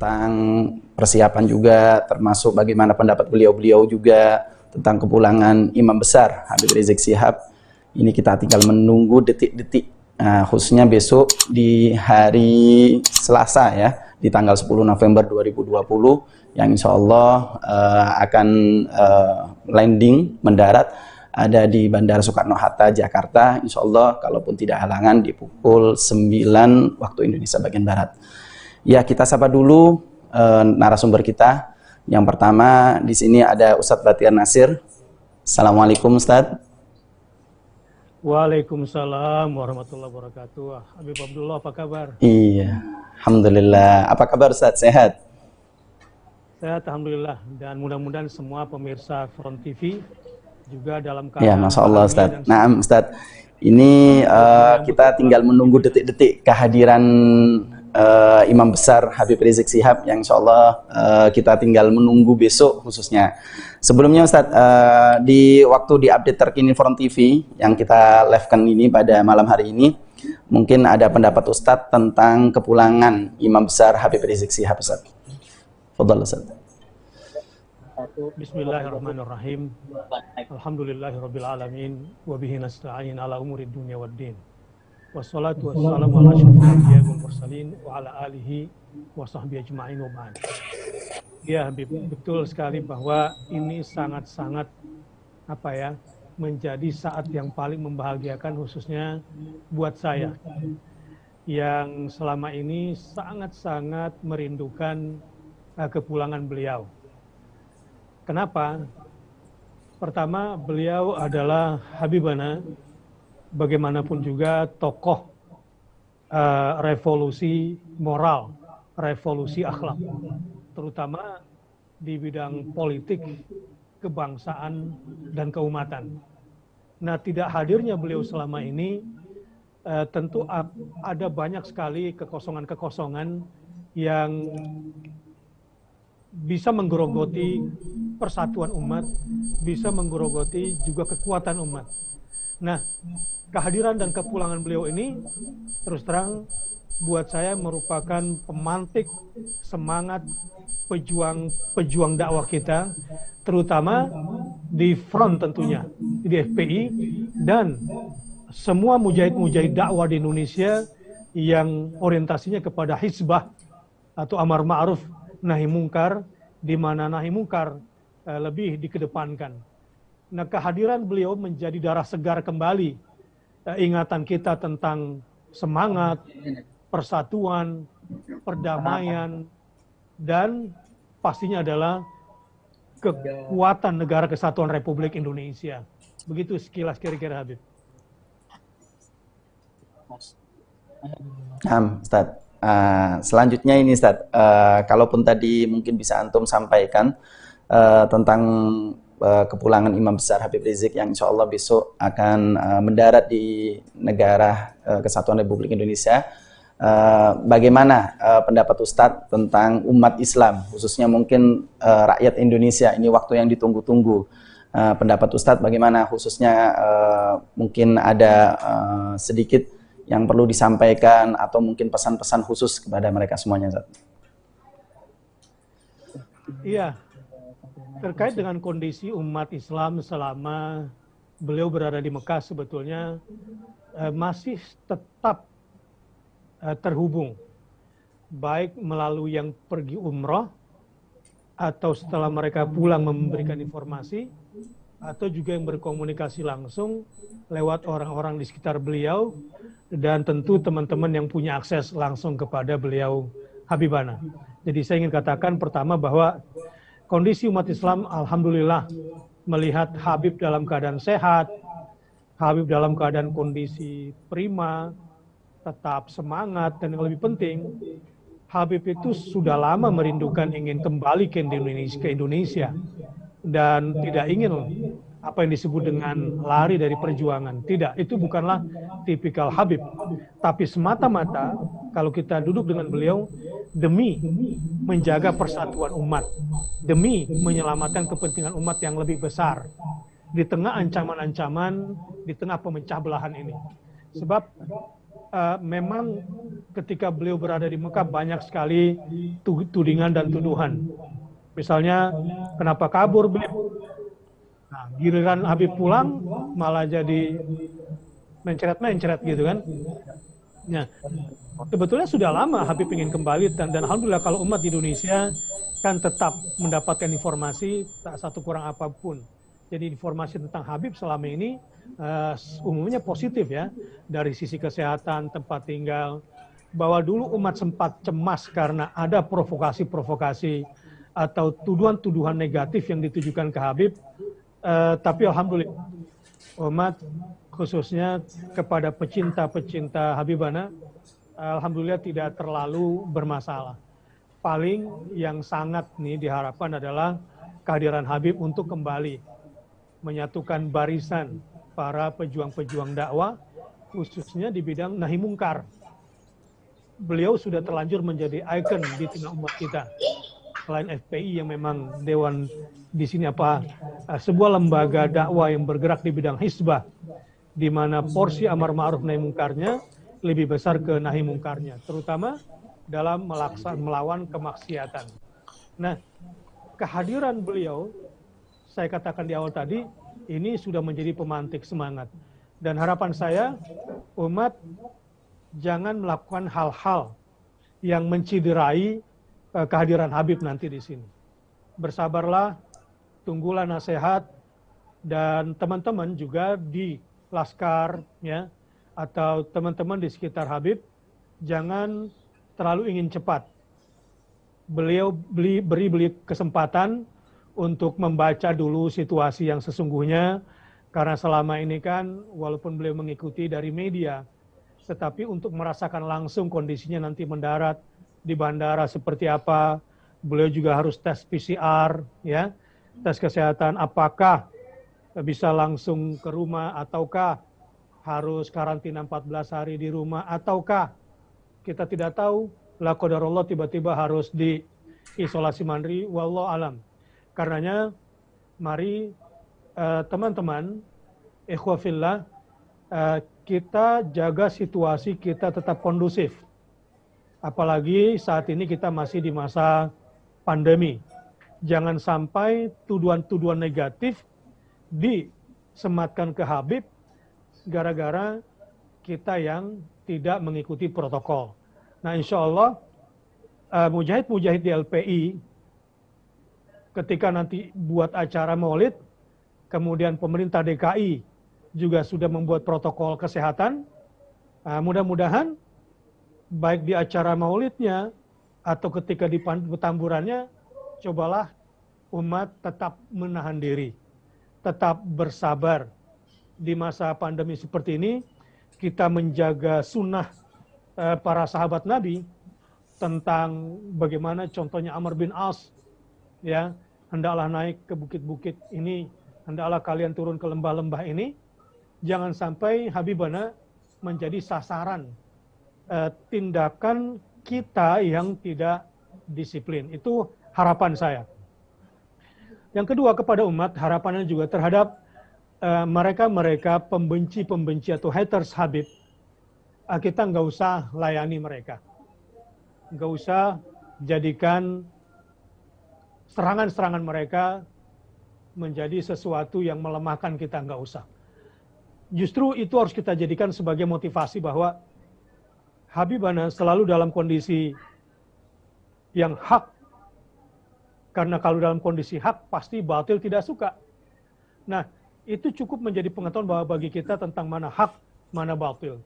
tentang persiapan juga, termasuk bagaimana pendapat beliau-beliau juga tentang kepulangan Imam Besar Habib Rizik Syihab. Ini kita tinggal menunggu detik-detik, khususnya besok di hari Selasa ya, di tanggal 10 November 2020, yang insya Allah akan landing, mendarat ada di Bandara Soekarno-Hatta, Jakarta, insya Allah kalaupun tidak halangan di pukul 9 waktu Indonesia bagian Barat. Ya, kita sapa dulu narasumber kita. Yang pertama di sini ada Ustadz Batiar Nasir. Assalamualaikum Ustadz. Waalaikumsalam warahmatullahi wabarakatuh. Habib Abdullah, apa kabar? Iya, Alhamdulillah. Apa kabar Ustadz? Sehat? Sehat, Alhamdulillah. Dan mudah-mudahan semua pemirsa Front TV juga dalam keadaan. Ya, Masya Allah Ustadz. Nah Ustadz, ini kita tinggal menunggu detik-detik kehadiran Imam Besar Habib Rizik Syihab, yang insya Allah kita tinggal menunggu besok khususnya. Sebelumnya Ustadz, di waktu di update terkini Front TV yang kita live-kan ini pada malam hari ini, mungkin ada pendapat Ustadz tentang kepulangan Imam Besar Habib Rizik Syihab Ustadz. Fadhal Ustadz. Bismillahirrahmanirrahim. Alhamdulillahirabbil alamin wa bihi nasta'in ala umurid dunya waddin. Wassalatu wassalamu ala asyrofil anbiya'i wal mursalin wa ala alihi wa sahbihi ajma'in wa ba'd. Ya Habib, betul sekali bahwa ini sangat-sangat menjadi saat yang paling membahagiakan, khususnya buat saya yang selama ini sangat-sangat merindukan kepulangan beliau. Kenapa? Pertama, beliau adalah Habibana, bagaimanapun juga tokoh revolusi moral, revolusi akhlak, terutama di bidang politik, kebangsaan, dan keumatan. Nah, tidak hadirnya beliau selama ini tentu ada banyak sekali kekosongan-kekosongan yang bisa menggerogoti persatuan umat, bisa menggerogoti juga kekuatan umat. Nah, kehadiran dan kepulangan beliau ini terus terang buat saya merupakan pemantik semangat pejuang dakwah kita, terutama di front tentunya, di FPI, dan semua mujahid-mujahid dakwah di Indonesia yang orientasinya kepada hizbah atau amar ma'ruf nahi mungkar, di mana nahi mungkar lebih dikedepankan. Nah, kehadiran beliau menjadi darah segar kembali ingatan kita tentang semangat, persatuan, perdamaian, dan pastinya adalah kekuatan Negara Kesatuan Republik Indonesia. Begitu sekilas kira-kira Habib. Ustadz. Selanjutnya ini Ustadz, kalaupun tadi mungkin bisa antum sampaikan tentang kepulangan Imam Besar Habib Rizik yang insya Allah besok akan mendarat di Negara Kesatuan Republik Indonesia. Bagaimana pendapat Ustadz tentang umat Islam, khususnya mungkin rakyat Indonesia, ini waktu yang ditunggu-tunggu. Pendapat Ustadz bagaimana, khususnya mungkin ada sedikit yang perlu disampaikan atau mungkin pesan-pesan khusus kepada mereka semuanya, Ustaz? Iya, terkait dengan kondisi umat Islam selama beliau berada di Mekah, sebetulnya masih tetap terhubung, baik melalui yang pergi umroh atau setelah mereka pulang memberikan informasi, atau juga yang berkomunikasi langsung lewat orang-orang di sekitar beliau, dan tentu teman-teman yang punya akses langsung kepada beliau Habibana. Jadi saya ingin katakan pertama bahwa kondisi umat Islam alhamdulillah melihat Habib dalam keadaan sehat, Habib dalam keadaan kondisi prima, tetap semangat, dan yang lebih penting, Habib itu sudah lama merindukan ingin kembali ke Indonesia dan tidak ingin apa yang disebut dengan lari dari perjuangan. Tidak, itu bukanlah tipikal Habib. Tapi semata-mata kalau kita duduk dengan beliau demi menjaga persatuan umat, demi menyelamatkan kepentingan umat yang lebih besar di tengah ancaman-ancaman, di tengah pemecah belahan ini. Sebab memang ketika beliau berada di Mekah banyak sekali tudingan dan tuduhan. Misalnya, kenapa kabur beliau? Nah, giliran Habib pulang malah jadi mencret-mencret gitu kan. Nah, sebetulnya sudah lama Habib ingin kembali dan alhamdulillah kalau umat di Indonesia kan tetap mendapatkan informasi tak satu kurang apapun. Jadi informasi tentang Habib selama ini umumnya positif ya, dari sisi kesehatan, tempat tinggal. Bahwa dulu umat sempat cemas karena ada provokasi-provokasi atau tuduhan-tuduhan negatif yang ditujukan ke Habib, tapi alhamdulillah umat khususnya kepada pecinta-pecinta Habibana, alhamdulillah tidak terlalu bermasalah. Paling yang sangat nih diharapkan adalah kehadiran Habib untuk kembali menyatukan barisan para pejuang-pejuang dakwah, khususnya di bidang nahi mungkar. Beliau sudah terlanjur menjadi ikon di tengah umat kita. Selain FPI yang memang dewan di sini sebuah lembaga dakwah yang bergerak di bidang hizbah, di mana porsi amar ma'ruf nahi mungkarnya lebih besar ke nahi mungkarnya, terutama dalam melawan kemaksiatan. Nah, kehadiran beliau, saya katakan di awal tadi, ini sudah menjadi pemantik semangat. Dan harapan saya, umat jangan melakukan hal-hal yang menciderai kehadiran Habib nanti di sini. Bersabarlah, tunggulah nasihat, dan teman-teman juga di Laskar ya, atau teman-teman di sekitar Habib, jangan terlalu ingin cepat. Beliau beri kesempatan untuk membaca dulu situasi yang sesungguhnya, karena selama ini kan walaupun beliau mengikuti dari media, tetapi untuk merasakan langsung kondisinya nanti mendarat di bandara seperti apa, beliau juga harus tes PCR, ya, tes kesehatan, apakah bisa langsung ke rumah, ataukah harus karantina 14 hari di rumah, ataukah kita tidak tahu, la qadarullah tiba-tiba harus di isolasi mandiri, wallahu alam. Karenanya, mari teman-teman, ikhwah fillah, kita jaga situasi kita tetap kondusif. Apalagi saat ini kita masih di masa pandemi. Jangan sampai tuduhan-tuduhan negatif disematkan ke Habib gara-gara kita yang tidak mengikuti protokol. Nah, insya Allah mujahid-mujahid di LPI ketika nanti buat acara maulid, kemudian pemerintah DKI juga sudah membuat protokol kesehatan. Mudah-mudahan baik di acara maulidnya atau ketika di petamburannya, cobalah umat tetap menahan diri, tetap bersabar. Di masa pandemi seperti ini, kita menjaga sunnah para sahabat Nabi tentang bagaimana contohnya Amr bin As, ya, hendaklah naik ke bukit-bukit ini, hendaklah kalian turun ke lembah-lembah ini. Jangan sampai Habibana menjadi sasaran tindakan kita yang tidak disiplin. Itu harapan saya. Yang kedua, kepada umat, harapannya juga terhadap mereka-mereka pembenci-pembenci atau haters Habib. Kita nggak usah layani mereka. Nggak usah jadikan serangan-serangan mereka menjadi sesuatu yang melemahkan kita, nggak usah. Justru itu harus kita jadikan sebagai motivasi bahwa Habibana selalu dalam kondisi yang hak. Karena kalau dalam kondisi hak, pasti batil tidak suka. Nah, itu cukup menjadi pengetahuan bahwa bagi kita tentang mana hak, mana batil.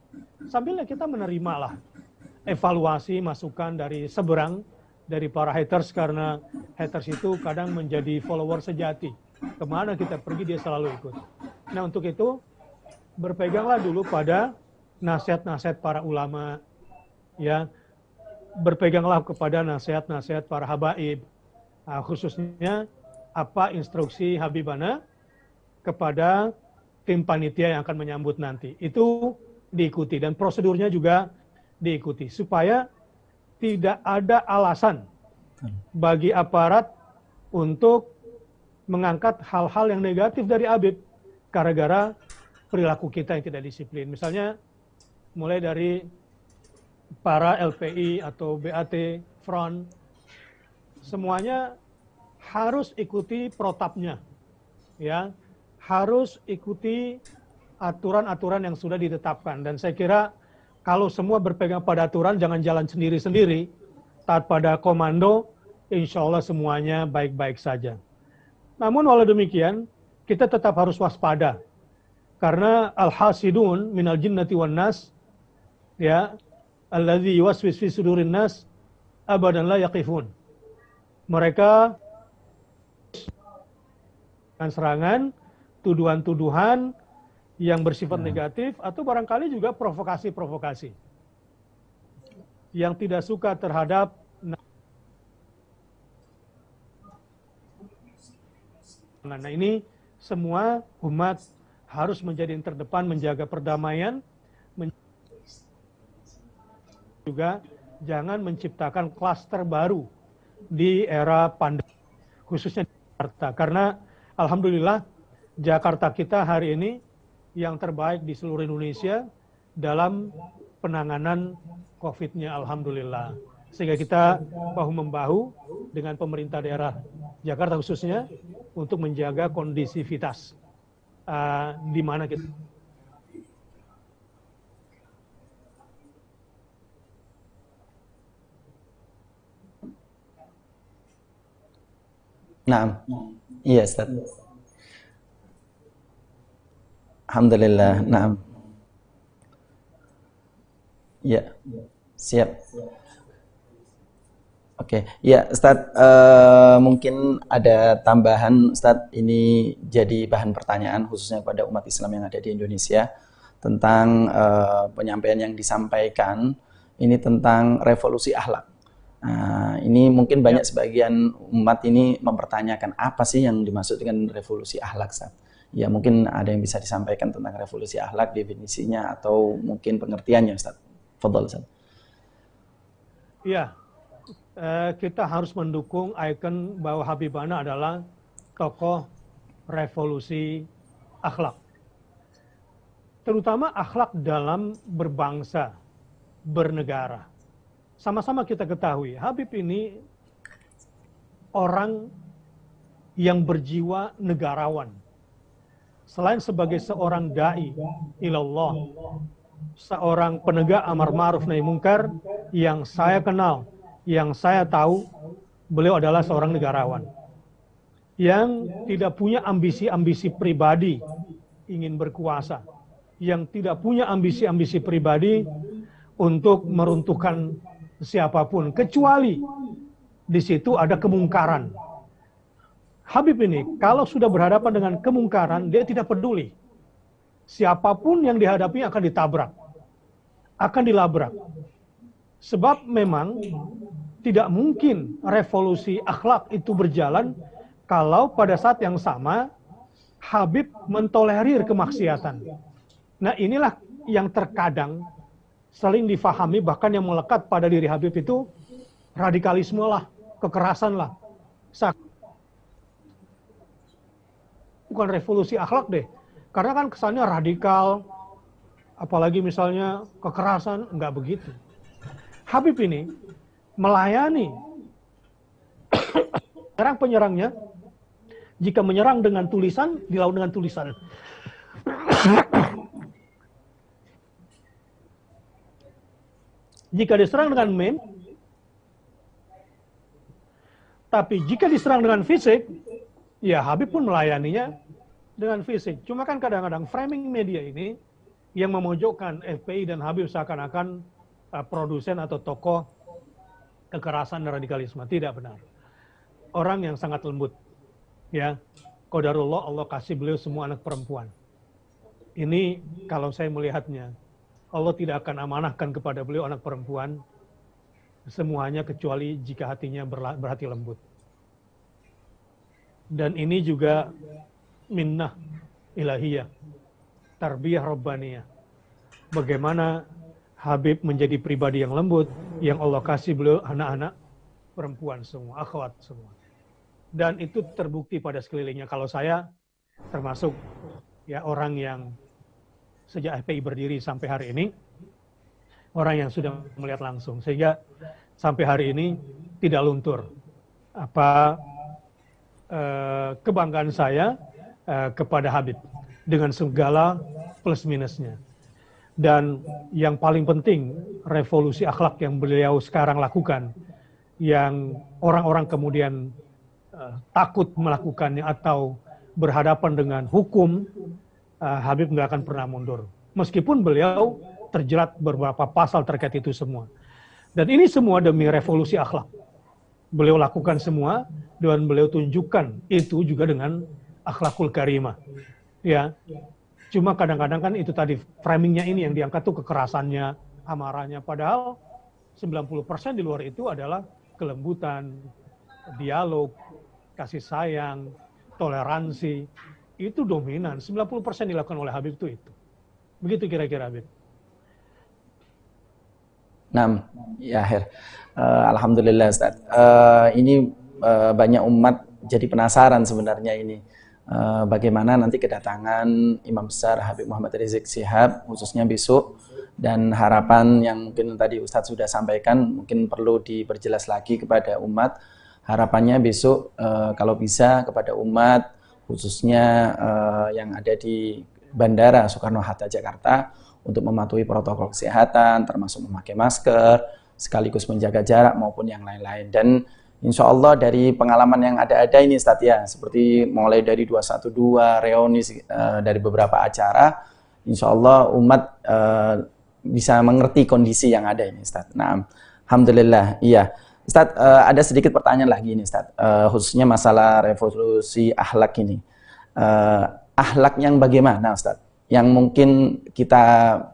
Sambilnya kita menerimalah evaluasi, masukan dari seberang, dari para haters, karena haters itu kadang menjadi follower sejati. Kemana kita pergi, dia selalu ikut. Nah, untuk itu, berpeganglah dulu pada nasihat-nasihat para ulama, ya, berpeganglah kepada nasihat-nasihat para habaib, khususnya apa instruksi Habibana kepada tim panitia yang akan menyambut nanti. Itu diikuti dan prosedurnya juga diikuti supaya tidak ada alasan bagi aparat untuk mengangkat hal-hal yang negatif dari Habib gara-gara perilaku kita yang tidak disiplin. Misalnya mulai dari para LPI atau BAT, Front, semuanya harus ikuti protapnya, ya, harus ikuti aturan-aturan yang sudah ditetapkan. Dan saya kira kalau semua berpegang pada aturan, jangan jalan sendiri-sendiri, taat pada komando, insya Allah semuanya baik-baik saja. Namun walau demikian, kita tetap harus waspada. Karena al-hasidun minal jinnati wan nas, ya, alladzi yuwaswis fi sudurin nas abadan la yaqifun. Mereka serangan, tuduhan-tuduhan yang bersifat negatif, atau barangkali juga provokasi-provokasi yang tidak suka terhadap. Nah, ini semua umat harus menjadi yang terdepan, menjaga perdamaian, juga jangan menciptakan klaster baru di era pandemi, khususnya di Jakarta. Karena alhamdulillah Jakarta kita hari ini yang terbaik di seluruh Indonesia dalam penanganan COVID-nya, alhamdulillah. Sehingga kita bahu-membahu dengan pemerintah daerah Jakarta khususnya untuk menjaga kondisivitas di mana kita. Nah, iya Ustaz. Alhamdulillah, nah. Ya, siap. Oke, ya Ustaz, mungkin ada tambahan Ustaz, ini jadi bahan pertanyaan khususnya pada umat Islam yang ada di Indonesia tentang penyampaian yang disampaikan ini tentang revolusi akhlak. Nah, ini mungkin banyak sebagian umat ini mempertanyakan apa sih yang dimaksud dengan revolusi akhlak, Ustaz? Ya mungkin ada yang bisa disampaikan tentang revolusi akhlak, definisinya atau mungkin pengertiannya, Ustaz. Fadhal, Ustaz. Iya, kita harus mendukung ikon bahwa Habibana adalah tokoh revolusi akhlak. Terutama akhlak dalam berbangsa, bernegara. Sama-sama kita ketahui, Habib ini orang yang berjiwa negarawan. Selain sebagai seorang da'i ilallah, seorang penegak amar ma'ruf nahi munkar yang saya kenal, yang saya tahu, beliau adalah seorang negarawan yang tidak punya ambisi-ambisi pribadi ingin berkuasa, yang tidak punya ambisi-ambisi pribadi untuk meruntuhkan siapapun, kecuali di situ ada kemungkaran. Habib ini kalau sudah berhadapan dengan kemungkaran, dia tidak peduli. Siapapun yang dihadapi akan ditabrak, akan dilabrak. Sebab memang tidak mungkin revolusi akhlak itu berjalan kalau pada saat yang sama Habib mentolerir kemaksiatan. Nah, inilah yang terkadang sering difahami, bahkan yang melekat pada diri Habib itu radikalisme lah, kekerasan lah. Bukan revolusi akhlak deh, karena kan kesannya radikal, apalagi misalnya kekerasan, enggak begitu. Habib ini melayani penyerang-penyerangnya. Jika menyerang dengan tulisan, dilawan dengan tulisan. Jika diserang dengan meme, tapi jika diserang dengan fisik, ya Habib pun melayaninya dengan fisik. Cuma kan kadang-kadang framing media ini yang memojokkan FPI dan Habib seakan-akan produsen atau tokoh kekerasan dan radikalisme. Tidak benar. Orang yang sangat lembut. Ya, qadarullah, Allah kasih beliau semua anak perempuan. Ini kalau saya melihatnya, Allah tidak akan amanahkan kepada beliau anak perempuan semuanya kecuali jika hatinya berhati lembut. Dan ini juga minnah ilahiyah, tarbiyah rabbaniyah. Bagaimana Habib menjadi pribadi yang lembut, yang Allah kasih beliau anak-anak perempuan semua, akhwat semua. Dan itu terbukti pada sekelilingnya. Kalau saya termasuk ya orang yang sejak FPI berdiri sampai hari ini, orang yang sudah melihat langsung, sehingga sampai hari ini tidak luntur kebanggaan saya kepada Habib dengan segala plus minusnya. Dan yang paling penting, revolusi akhlak yang beliau sekarang lakukan, yang orang-orang kemudian takut melakukannya atau berhadapan dengan hukum, Habib nggak akan pernah mundur. Meskipun beliau terjerat beberapa pasal terkait itu semua. Dan ini semua demi revolusi akhlak. Beliau lakukan semua dan beliau tunjukkan itu juga dengan akhlakul karimah. Ya, cuma kadang-kadang kan itu tadi framingnya ini yang diangkat tuh kekerasannya, amarahnya. Padahal 90% di luar itu adalah kelembutan, dialog, kasih sayang, toleransi. Itu dominan. 90% dilakukan oleh Habib itu. Begitu kira-kira Habib. Nah, ya akhir. Alhamdulillah Ustaz. Ini banyak umat jadi penasaran sebenarnya ini. Bagaimana nanti kedatangan Imam Besar Habib Muhammad Rizik Syihab khususnya besok, dan harapan yang mungkin tadi Ustadz sudah sampaikan mungkin perlu diperjelas lagi kepada umat. Harapannya besok kalau bisa kepada umat khususnya yang ada di Bandara Soekarno-Hatta Jakarta untuk mematuhi protokol kesehatan termasuk memakai masker sekaligus menjaga jarak maupun yang lain-lain. Dan insya Allah dari pengalaman yang ada ini Ustadz ya, seperti mulai dari 212 reuni dari beberapa acara, insya Allah umat bisa mengerti kondisi yang ada ini Ustadz. Nah, Alhamdulillah, iya. Ustadz, ada sedikit pertanyaan lagi ini Ustadz, khususnya masalah revolusi akhlak ini. Akhlak yang bagaimana Ustadz? Yang mungkin kita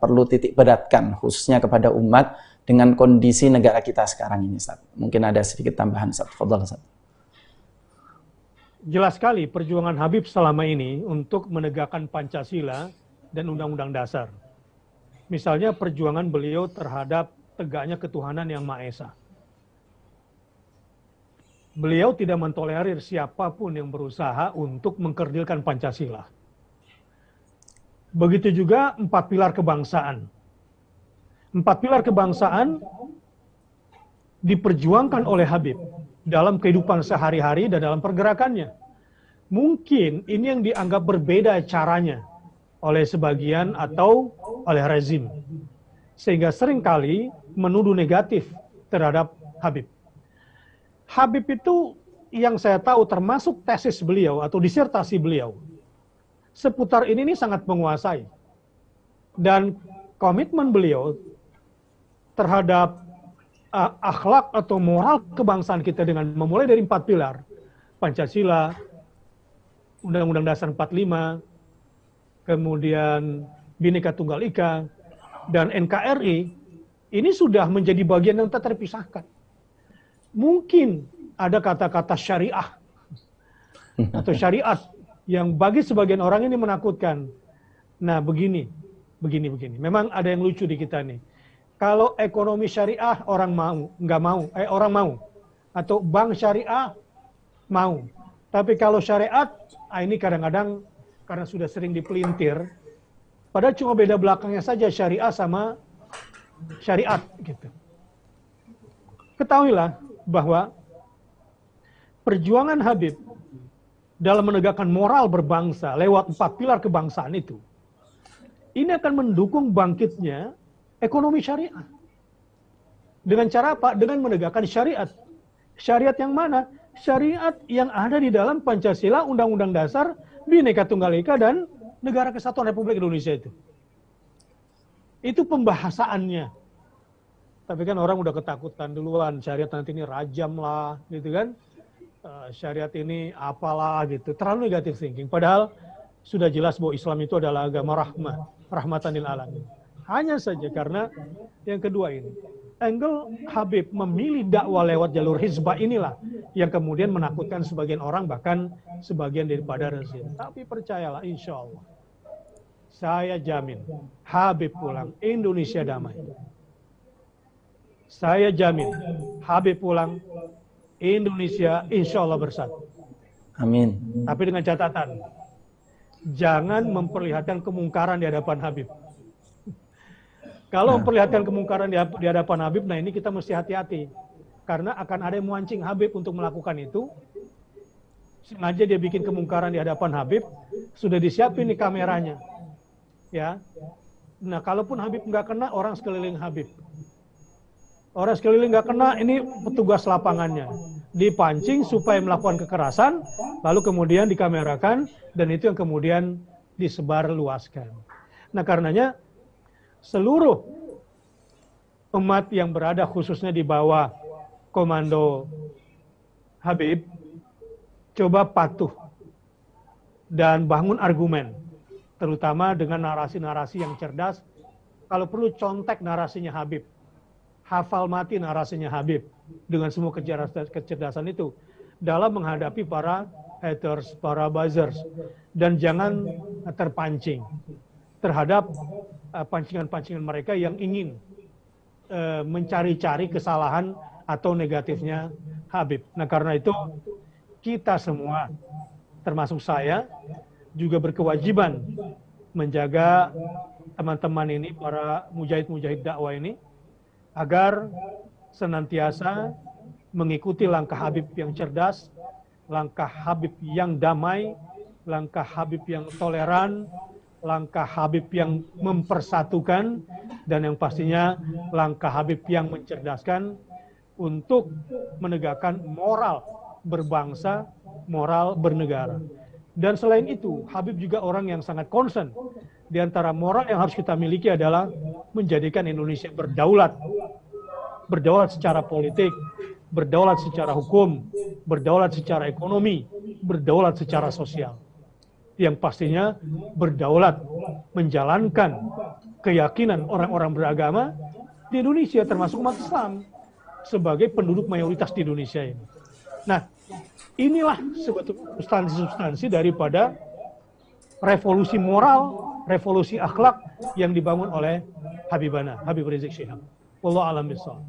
perlu titik beratkan khususnya kepada umat dengan kondisi negara kita sekarang ini Ustaz. Mungkin ada sedikit tambahan Ustaz. Fadhal Ustaz. Jelas sekali perjuangan Habib selama ini untuk menegakkan Pancasila dan Undang-Undang Dasar. Misalnya perjuangan beliau terhadap tegaknya ketuhanan yang Maha Esa. Beliau tidak mentolerir siapapun yang berusaha untuk mengkerdilkan Pancasila. Begitu juga 4 pilar kebangsaan. 4 pilar kebangsaan diperjuangkan oleh Habib dalam kehidupan sehari-hari dan dalam pergerakannya. Mungkin ini yang dianggap berbeda caranya oleh sebagian atau oleh rezim. Sehingga seringkali menuduh negatif terhadap Habib. Habib itu yang saya tahu termasuk tesis beliau atau disertasi beliau. Seputar ini sangat menguasai. Dan komitmen beliau terhadap akhlak atau moral kebangsaan kita dengan memulai dari 4 pilar. Pancasila, Undang-Undang Dasar 45, kemudian Bhinneka Tunggal Ika, dan NKRI, ini sudah menjadi bagian yang tak terpisahkan. Mungkin ada kata-kata syariah atau syariat yang bagi sebagian orang ini menakutkan. Nah begini. Memang ada yang lucu di kita nih. Kalau ekonomi syariah orang mau, nggak mau, orang mau. Atau bank syariah mau. Tapi kalau syariat, ini kadang-kadang karena sudah sering dipelintir, padahal cuma beda belakangnya saja syariah sama syariat gitu. Ketahuilah bahwa perjuangan Habib dalam menegakkan moral berbangsa lewat 4 pilar kebangsaan itu, ini akan mendukung bangkitnya ekonomi syariah. Dengan cara apa? Dengan menegakkan syariat. Syariat yang mana? Syariat yang ada di dalam Pancasila, Undang-Undang Dasar, Bhinneka Tunggal Ika, dan Negara Kesatuan Republik Indonesia itu. Itu pembahasaannya. Tapi kan orang udah ketakutan duluan, syariat nanti ini rajam lah, gitu kan. Syariat ini apalah gitu, terlalu negatif thinking. Padahal sudah jelas bahwa Islam itu adalah agama rahmatan lil alamin. Hanya saja karena yang kedua ini, angle Habib memilih dakwah lewat jalur hizbah inilah yang kemudian menakutkan sebagian orang, bahkan sebagian daripada rezim. Tapi percayalah, insya Allah, saya jamin Habib pulang, Indonesia damai. Saya jamin Habib pulang, Indonesia insya Allah bersatu. Amin. Tapi dengan catatan, jangan memperlihatkan kemungkaran di hadapan Habib. Kalau memperlihatkan kemungkaran di hadapan Habib, nah ini kita mesti hati-hati. Karena akan ada yang memancing Habib untuk melakukan itu. Sengaja dia bikin kemungkaran di hadapan Habib, sudah disiapin nih kameranya. Ya. Nah, kalaupun Habib nggak kena, orang sekeliling Habib. Orang sekeliling nggak kena, ini petugas lapangannya. Dipancing supaya melakukan kekerasan, lalu kemudian dikamerakan, dan itu yang kemudian disebar luaskan. Nah, karenanya seluruh umat yang berada khususnya di bawah komando Habib, coba patuh dan bangun argumen, terutama dengan narasi-narasi yang cerdas. Kalau perlu contek narasinya Habib, hafal mati narasinya Habib dengan semua kecerdasan itu dalam menghadapi para haters, para buzzers, dan jangan terpancing terhadap pancingan-pancingan mereka yang ingin mencari-cari kesalahan atau negatifnya Habib. Nah, karena itu kita semua, termasuk saya, juga berkewajiban menjaga teman-teman ini, para mujahid-mujahid dakwah ini, agar senantiasa mengikuti langkah Habib yang cerdas, langkah Habib yang damai, langkah Habib yang toleran, langkah Habib yang mempersatukan, dan yang pastinya langkah Habib yang mencerdaskan untuk menegakkan moral berbangsa, moral bernegara. Dan selain itu, Habib juga orang yang sangat concern. Di antara moral yang harus kita miliki adalah menjadikan Indonesia berdaulat. Berdaulat secara politik, berdaulat secara hukum, berdaulat secara ekonomi, berdaulat secara sosial. Yang pastinya berdaulat menjalankan keyakinan orang-orang beragama di Indonesia, termasuk umat Islam, sebagai penduduk mayoritas di Indonesia ini. Nah, inilah sebetulnya substansi-substansi daripada revolusi moral, revolusi akhlak yang dibangun oleh Habib Rizik Syihab. Wallahu a'lam bishawab.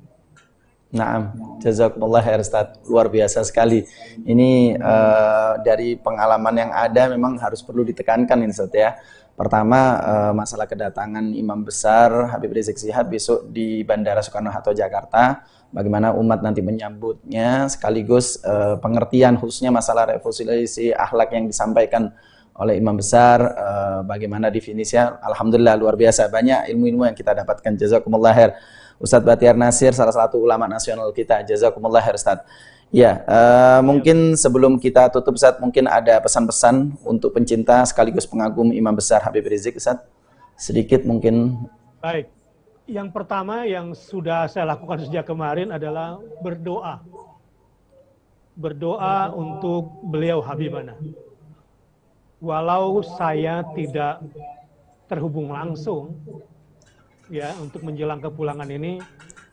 Naam, jazakumullah khair Ustaz, luar biasa sekali. Ini dari pengalaman yang ada memang harus perlu ditekankan ini Ustaz ya. Pertama, masalah kedatangan Imam Besar Habib Rizik Syihab besok di Bandara Soekarno-Hatta Jakarta, bagaimana umat nanti menyambutnya, sekaligus pengertian khususnya masalah revolusi akhlak yang disampaikan oleh Imam Besar, bagaimana definisinya. Alhamdulillah luar biasa, banyak ilmu-ilmu yang kita dapatkan. Jazakumullah khair. Ustadz Batiar Nasir, salah satu ulama nasional kita. Jazakumullah khair Ustadz. Ya, mungkin sebelum kita tutup Ustadz, mungkin ada pesan-pesan untuk pencinta sekaligus pengagum Imam Besar Habib Rizik Ustadz. Sedikit mungkin. Baik. Yang pertama yang sudah saya lakukan sejak kemarin adalah berdoa. Berdoa untuk beliau Habibana. Walau saya tidak terhubung langsung ya untuk menjelang kepulangan ini,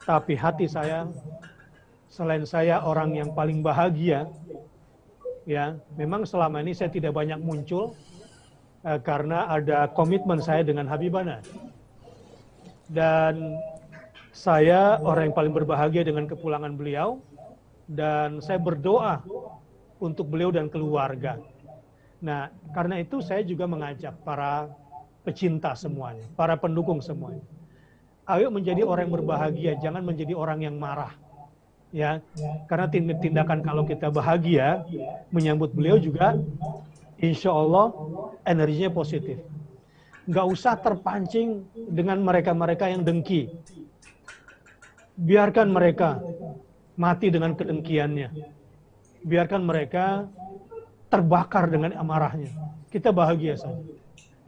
tapi hati saya, selain saya orang yang paling bahagia, ya memang selama ini saya tidak banyak muncul karena ada komitmen saya dengan Habibana, dan saya orang yang paling berbahagia dengan kepulangan beliau, dan saya berdoa untuk beliau dan keluarga. Nah, karena itu saya juga mengajak para pecinta semuanya, para pendukung semuanya. Ayo menjadi orang yang berbahagia, jangan menjadi orang yang marah. Ya, karena tindakan kalau kita bahagia menyambut beliau juga, insya Allah energinya positif. Nggak usah terpancing dengan mereka-mereka yang dengki. Biarkan mereka mati dengan kedengkiannya. Biarkan mereka terbakar dengan amarahnya. Kita bahagia saja.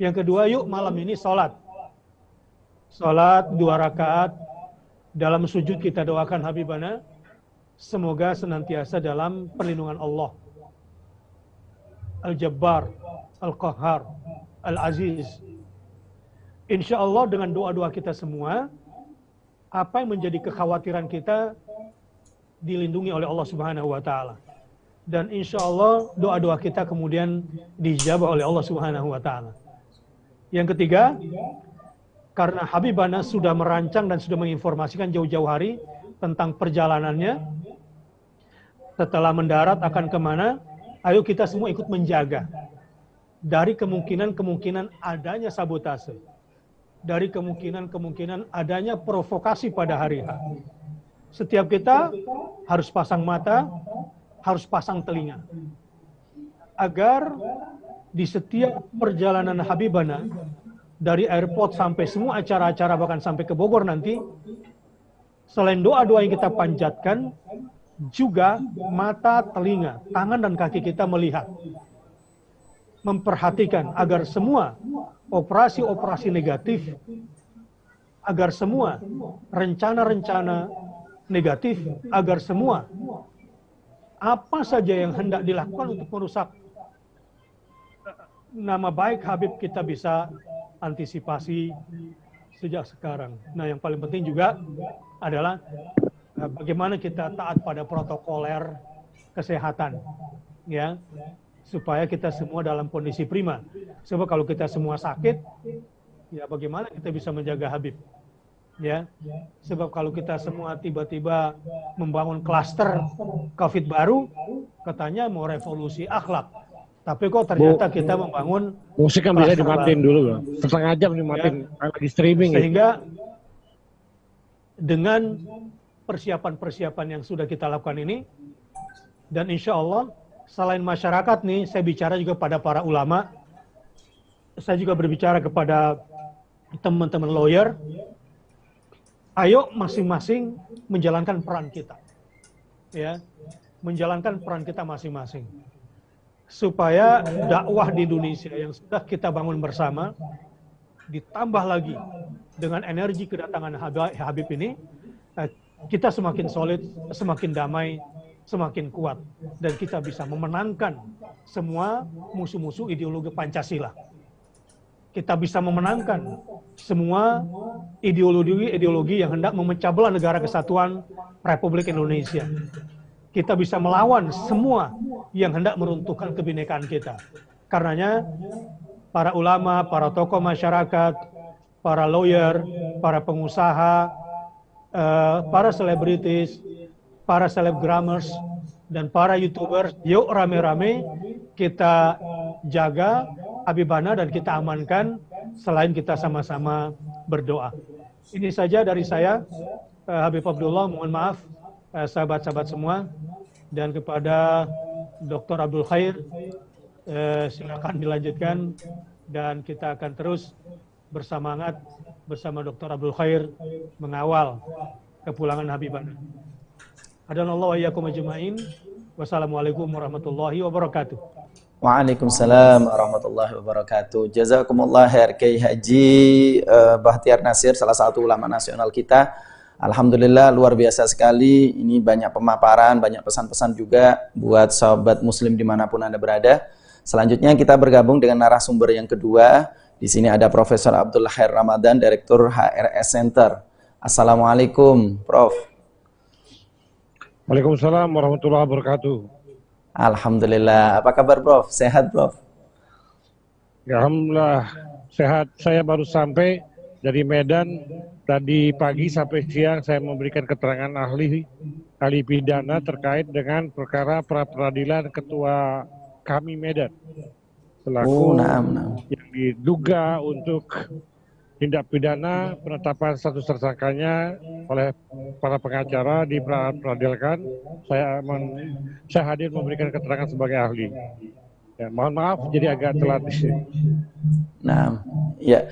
Yang kedua, yuk malam ini sholat. Sholat 2 rakaat. Dalam sujud kita doakan Habibana, semoga senantiasa dalam perlindungan Allah. Al-Jabbar, Al-Qahhar, Al-Aziz. Insya Allah dengan doa-doa kita semua, apa yang menjadi kekhawatiran kita dilindungi oleh Allah Subhanahu wa Ta'ala. Dan insya Allah doa-doa kita kemudian dijabah oleh Allah Subhanahu wa Ta'ala. Yang ketiga, karena Habibana sudah merancang dan sudah menginformasikan jauh-jauh hari tentang perjalanannya, setelah mendarat akan kemana, ayo kita semua ikut menjaga dari kemungkinan adanya sabotase. dari kemungkinan adanya provokasi pada hari H. Setiap kita harus pasang mata, harus pasang telinga. Agar di setiap perjalanan Habibana, dari airport sampai semua acara-acara bahkan sampai ke Bogor nanti, selain doa-doa yang kita panjatkan, juga mata, telinga, tangan dan kaki kita melihat. Memperhatikan agar semua operasi-operasi negatif, agar semua rencana-rencana negatif, agar semua apa saja yang hendak dilakukan untuk merusak nama baik Habib kita bisa antisipasi sejak sekarang. Nah, yang paling penting juga adalah bagaimana kita taat pada protokoler kesehatan, ya, supaya kita semua dalam kondisi prima. Sebab kalau kita semua sakit, ya bagaimana kita bisa menjaga Habib? Ya, sebab kalau kita semua tiba-tiba membangun klaster COVID baru, katanya mau revolusi akhlak. Tapi kok ternyata kita membangun musik kan bisa dimatiin dulu, Bang. Setengah jam dimatiin, ya, lagi streaming. Sehingga dengan persiapan-persiapan yang sudah kita lakukan ini, dan insya Allah selain masyarakat nih, saya bicara juga pada para ulama, saya juga berbicara kepada teman-teman lawyer, ayo masing-masing menjalankan peran kita, ya, menjalankan peran kita masing-masing, supaya dakwah di Indonesia yang sudah kita bangun bersama, ditambah lagi dengan energi kedatangan Habib ini, kita semakin solid, semakin damai, semakin kuat, dan kita bisa memenangkan semua musuh-musuh ideologi Pancasila. Kita bisa memenangkan semua ideologi yang hendak memecah belah negara kesatuan Republik Indonesia. Kita bisa melawan semua yang hendak meruntuhkan kebinekaan kita. Karenanya para ulama, para tokoh masyarakat, para lawyer, para pengusaha, para selebritis, para selebgramers, dan para YouTubers, yuk rame-rame kita jaga Habibana dan kita amankan selain kita sama-sama berdoa. Ini saja dari saya, Habib Abdullah, mohon maaf sahabat-sahabat semua, dan kepada Dr. Abdul Khair, silakan dilanjutkan, dan kita akan terus bersemangat bersama Dr. Abdul Khair mengawal kepulangan Habibana. Hadanallahu wa iyyakum ajma'in. Wassalamualaikum warahmatullahi wabarakatuh. Waalaikumsalam warahmatullahi wabarakatuh. Jazakumullah khair Kiai Haji Bahtiar Nasir, salah satu ulama nasional kita. Alhamdulillah luar biasa sekali. Ini banyak pemaparan, banyak pesan-pesan juga buat sahabat muslim dimanapun Anda berada. Selanjutnya kita bergabung dengan narasumber yang kedua. Di sini ada Profesor Abdul Khair Ramadan, Direktur HRS Center. Assalamualaikum, Prof. Waalaikumsalam warahmatullahi wabarakatuh. Alhamdulillah. Apa kabar, Prof? Sehat, Prof? Alhamdulillah sehat. Saya baru sampai dari Medan tadi pagi sampai siang. Saya memberikan keterangan ahli pidana terkait dengan perkara pra peradilan ketua kami Medan selaku yang diduga untuk tindak pidana penetapan status tersangkanya oleh para pengacara diperadilkan. Saya hadir memberikan keterangan sebagai ahli. Ya, mohon maaf jadi agak telat di sini. Nah, ya.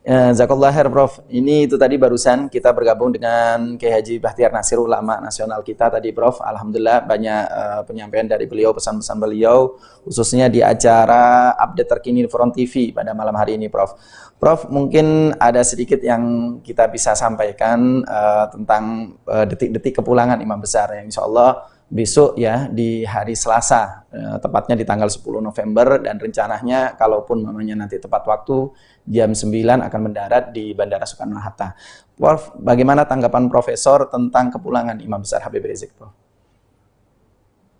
Jazakallah khair, Prof. Ini itu tadi barusan kita bergabung dengan Kiai Haji Bahtiar Nasir, ulama nasional kita tadi, Prof. Alhamdulillah banyak penyampaian dari beliau, pesan-pesan beliau, khususnya di acara update terkini di Front TV pada malam hari ini, Prof. Prof, mungkin ada sedikit yang kita bisa sampaikan tentang detik-detik kepulangan Imam Besar yang insya Allah besok ya di hari Selasa, tepatnya di tanggal 10 November, dan rencananya kalaupun mamanya nanti tepat waktu jam 9 akan mendarat di Bandara Soekarno-Hatta. Prof, bagaimana tanggapan Profesor tentang kepulangan Imam Besar Habib Rizik, Prof?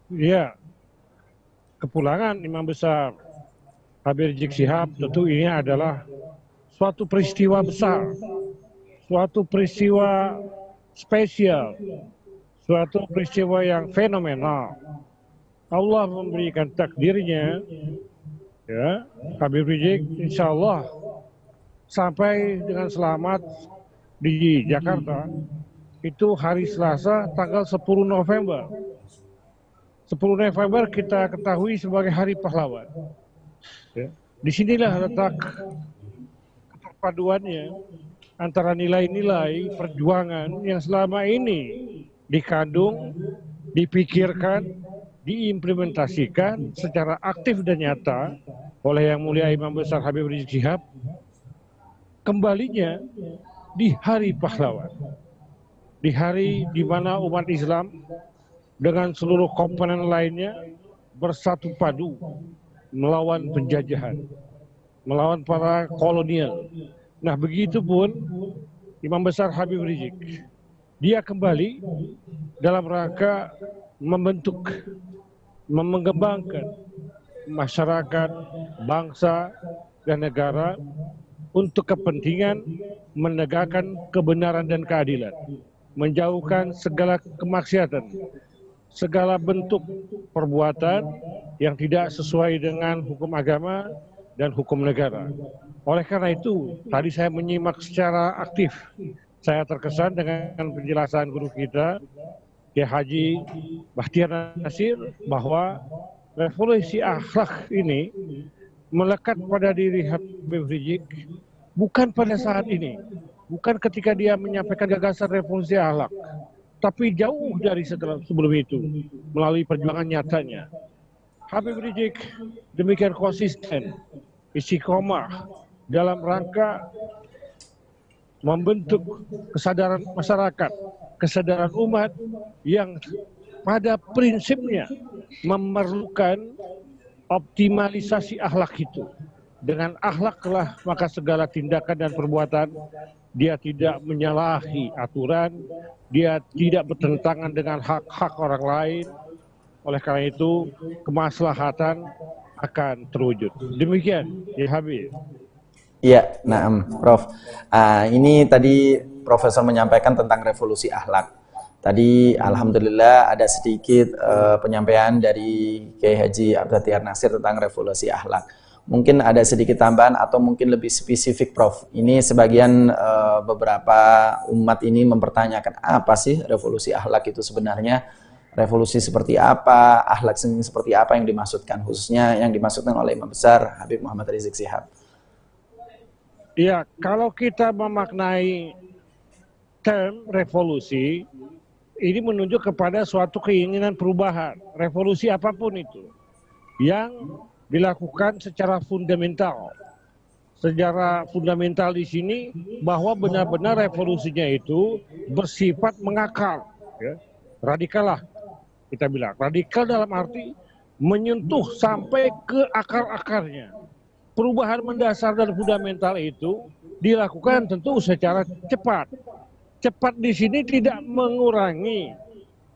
Iya, kepulangan Imam Besar Habib Rizik Syihab tentu ini adalah suatu peristiwa besar, suatu peristiwa spesial, suatu peristiwa yang fenomenal. Allah memberikan takdirnya, ya, Habib Rizik insya Allah sampai dengan selamat di Jakarta itu hari Selasa tanggal 10 November. 10 November kita ketahui sebagai Hari Pahlawan. Ya. Disinilah letak perpaduannya antara nilai-nilai perjuangan yang selama ini dikandung, dipikirkan, diimplementasikan secara aktif dan nyata oleh Yang Mulia Imam Besar Habib Rizik Syihab, kembalinya di Hari Pahlawan, di hari di mana umat Islam dengan seluruh komponen lainnya bersatu padu melawan penjajahan, melawan para kolonial. Nah, begitu pun Imam Besar Habib Rizik, dia kembali dalam rangka membentuk, mengembangkan masyarakat, bangsa, dan negara untuk kepentingan menegakkan kebenaran dan keadilan, menjauhkan segala kemaksiatan, segala bentuk perbuatan yang tidak sesuai dengan hukum agama dan hukum negara. Oleh karena itu, tadi saya menyimak secara aktif. Saya terkesan dengan penjelasan guru kita, Kiai Haji Bahtiar Nasir, bahwa revolusi akhlak ini melekat pada diri Habib Rizik bukan pada saat ini, bukan ketika dia menyampaikan gagasan revolusi akhlak, tapi jauh dari sebelum itu, melalui perjuangan nyatanya. Habib Rizik demikian konsisten, istiqomah dalam rangka membentuk kesadaran masyarakat, kesadaran umat yang pada prinsipnya memerlukan optimalisasi akhlak itu. Dengan akhlaklah maka segala tindakan dan perbuatan dia tidak menyalahi aturan, dia tidak bertentangan dengan hak-hak orang lain. Oleh karena itu, kemaslahatan akan terwujud. Demikian, ya Habib. Iya, Prof. Ini tadi Profesor menyampaikan tentang revolusi akhlak. Tadi Alhamdulillah ada sedikit penyampaian dari Kiai Haji Bahtiar Nasir tentang revolusi akhlak. Mungkin ada sedikit tambahan atau mungkin lebih spesifik, Prof. Ini sebagian beberapa umat ini mempertanyakan apa sih revolusi akhlak itu sebenarnya? Revolusi seperti apa? Akhlak seperti apa yang dimaksudkan? Khususnya yang dimaksudkan oleh Imam Besar Habib Muhammad Rizik Syihab. Ya, kalau kita memaknai term revolusi, ini menunjuk kepada suatu keinginan perubahan, revolusi apapun itu, yang dilakukan secara fundamental. Secara fundamental di sini bahwa benar-benar revolusinya itu bersifat mengakar, ya. Radikal lah, kita bilang. Radikal dalam arti menyentuh sampai ke akar-akarnya. Perubahan mendasar dan fundamental itu dilakukan tentu secara cepat. Cepat di sini tidak mengurangi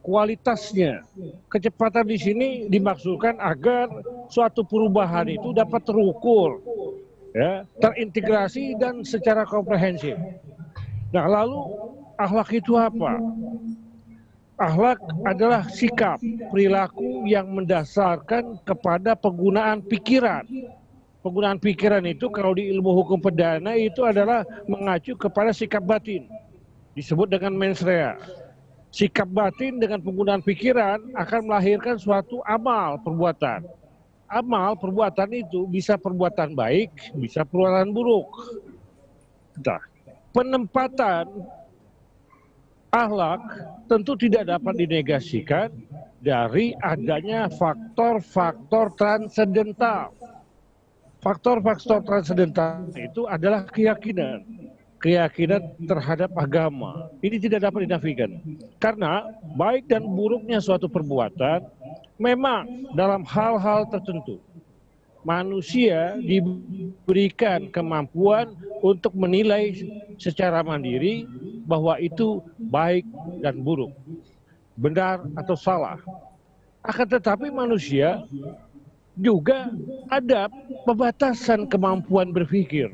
kualitasnya. Kecepatan di sini dimaksudkan agar suatu perubahan itu dapat terukur, ya, terintegrasi dan secara komprehensif. Nah, lalu akhlak itu apa? Akhlak adalah sikap, perilaku yang mendasarkan kepada penggunaan pikiran. Penggunaan pikiran itu kalau di ilmu hukum pidana itu adalah mengacu kepada sikap batin. Disebut dengan mens rea. Sikap batin dengan penggunaan pikiran akan melahirkan suatu amal perbuatan. Amal perbuatan itu bisa perbuatan baik, bisa perbuatan buruk. Nah, penempatan akhlak tentu tidak dapat dinegasikan dari adanya faktor-faktor transendental. Faktor-faktor transendental itu adalah keyakinan terhadap agama. Ini tidak dapat dinafikan. Karena baik dan buruknya suatu perbuatan memang dalam hal-hal tertentu manusia diberikan kemampuan untuk menilai secara mandiri bahwa itu baik dan buruk, benar atau salah. Akan tetapi manusia juga ada pembatasan kemampuan berpikir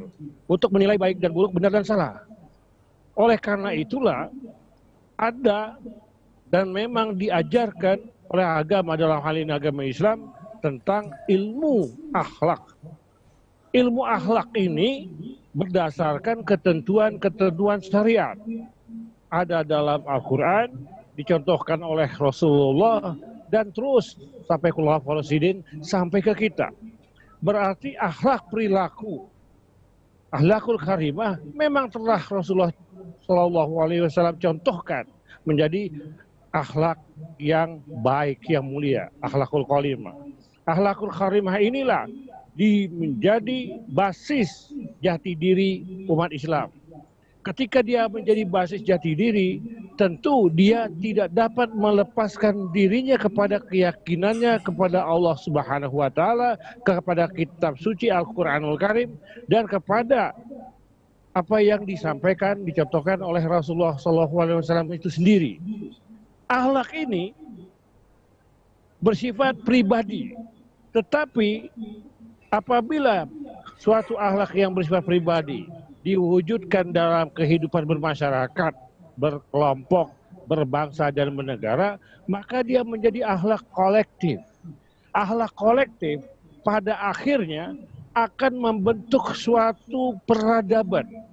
untuk menilai baik dan buruk, benar dan salah. Oleh karena itulah ada dan memang diajarkan oleh agama, dalam hal ini agama Islam, tentang ilmu akhlak. Ilmu akhlak ini berdasarkan ketentuan-ketentuan syariat. Ada dalam Al-Quran, dicontohkan oleh Rasulullah, dan terus sampai khulafaur rasyidin, sampai ke kita. Berarti akhlak perilaku, akhlakul karimah memang telah Rasulullah SAW contohkan menjadi akhlak yang baik, yang mulia, akhlakul karimah. Akhlakul karimah inilah menjadi basis jati diri umat Islam. Ketika dia menjadi basis jati diri, tentu dia tidak dapat melepaskan dirinya kepada keyakinannya kepada Allah Subhanahu wa taala, kepada kitab suci Al-Qur'anul Karim, dan kepada apa yang disampaikan, dicontohkan oleh Rasulullah SAW itu sendiri. Akhlak ini bersifat pribadi, tetapi apabila suatu akhlak yang bersifat pribadi diwujudkan dalam kehidupan bermasyarakat, berkelompok, berbangsa dan bernegara, maka dia menjadi akhlak kolektif. Akhlak kolektif pada akhirnya akan membentuk suatu peradaban.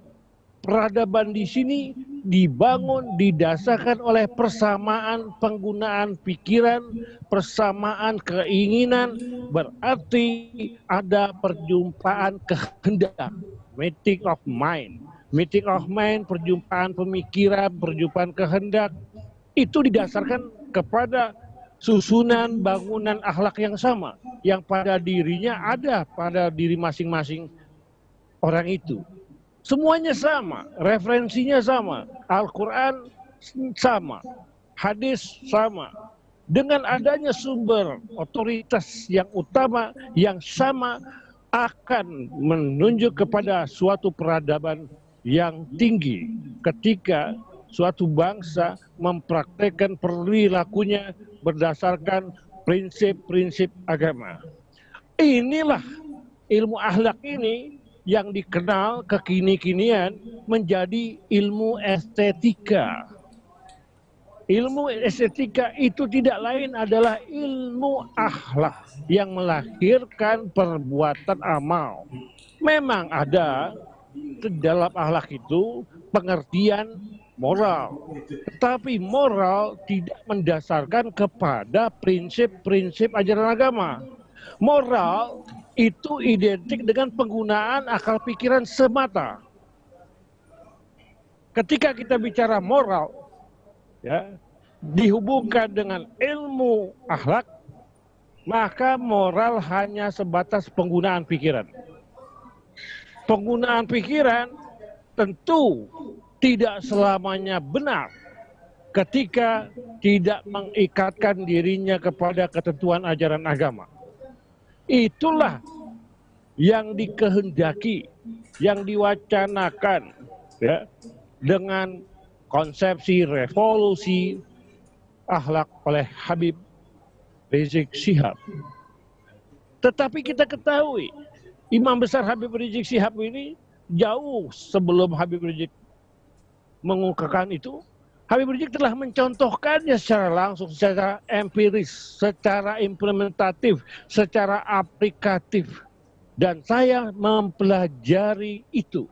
Peradaban di sini dibangun, didasarkan oleh persamaan penggunaan pikiran, persamaan keinginan, berarti ada perjumpaan kehendak, meeting of mind. Meeting of mind, perjumpaan pemikiran, perjumpaan kehendak, itu didasarkan kepada susunan bangunan akhlak yang sama, yang pada dirinya ada pada diri masing-masing orang itu. Semuanya sama, referensinya sama, Al-Quran sama, hadis sama. Dengan adanya sumber otoritas yang utama, yang sama, akan menunjuk kepada suatu peradaban yang tinggi ketika suatu bangsa mempraktekkan perilakunya berdasarkan prinsip-prinsip agama. Inilah ilmu akhlak ini yang dikenal kekini-kinian menjadi ilmu estetika. Ilmu estetika itu tidak lain adalah ilmu akhlak yang melahirkan perbuatan amal. Memang ada dalam akhlak itu pengertian moral, tetapi moral tidak mendasarkan kepada prinsip-prinsip ajaran agama. Moral itu identik dengan penggunaan akal pikiran semata. Ketika kita bicara moral, ya, dihubungkan dengan ilmu akhlak, maka moral hanya sebatas penggunaan pikiran. Penggunaan pikiran tentu tidak selamanya benar ketika tidak mengikatkan dirinya kepada ketentuan ajaran agama. Itulah yang dikehendaki, yang diwacanakan, ya, dengan konsepsi revolusi akhlak oleh Habib Rizik Syihab. Tetapi kita ketahui, Imam Besar Habib Rizik Syihab ini jauh sebelum Habib Rizik mengungkapkan itu, Habib Rizik telah mencontohkannya secara langsung, secara empiris, secara implementatif, secara aplikatif. Dan saya mempelajari itu.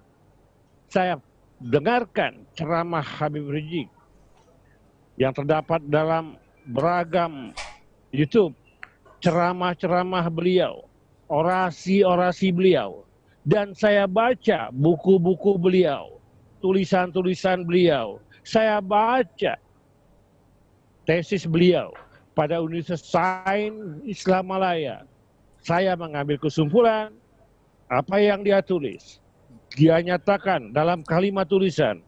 Saya dengarkan ceramah Habib Rizik yang terdapat dalam beragam YouTube, ceramah-ceramah beliau, orasi-orasi beliau. Dan saya baca buku-buku beliau, tulisan-tulisan beliau. Saya baca tesis beliau pada Universitas Sains Islam Malaya. Saya mengambil kesimpulan apa yang dia tulis. Dia nyatakan dalam kalimat tulisan,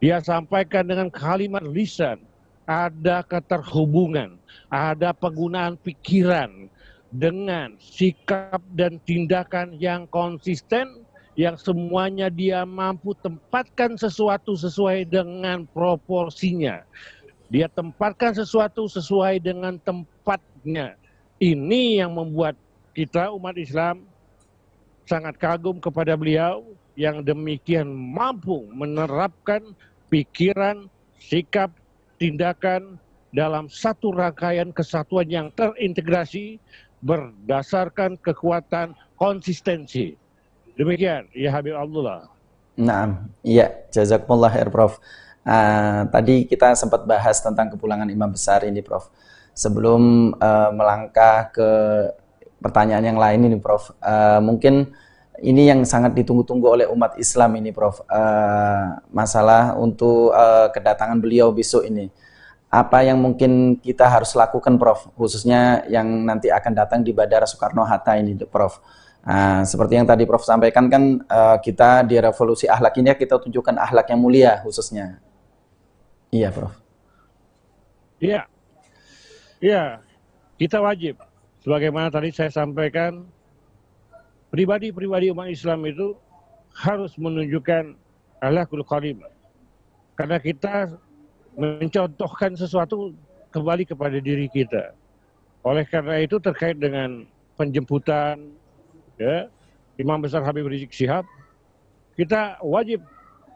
dia sampaikan dengan kalimat lisan. Ada keterhubungan, ada penggunaan pikiran dengan sikap dan tindakan yang konsisten, yang semuanya dia mampu tempatkan sesuatu sesuai dengan proporsinya. Dia tempatkan sesuatu sesuai dengan tempatnya. Ini yang membuat kita umat Islam sangat kagum kepada beliau yang demikian mampu menerapkan pikiran, sikap, tindakan dalam satu rangkaian kesatuan yang terintegrasi berdasarkan kekuatan konsistensi. Demikian, ya Habib Abdullah. Nah, iya, jazakumullah khair, Prof. Tadi kita sempat bahas tentang kepulangan imam besar ini, Prof. Sebelum melangkah ke pertanyaan yang lain ini, Prof. Mungkin ini yang sangat ditunggu-tunggu oleh umat Islam ini, Prof. Masalah untuk kedatangan beliau besok ini. Apa yang mungkin kita harus lakukan, Prof, khususnya yang nanti akan datang di Bandara Soekarno-Hatta ini, Prof. Seperti yang tadi Prof sampaikan kan, kita di revolusi akhlak ini kita tunjukkan akhlak yang mulia khususnya. Iya, Prof. Iya, iya, kita wajib. Sebagaimana tadi saya sampaikan, pribadi-pribadi umat Islam itu harus menunjukkan akhlakul karimah. Karena kita mencontohkan sesuatu kembali kepada diri kita. Oleh karena itu terkait dengan penjemputan ya, Imam Besar Habib Rizik Syihab, kita wajib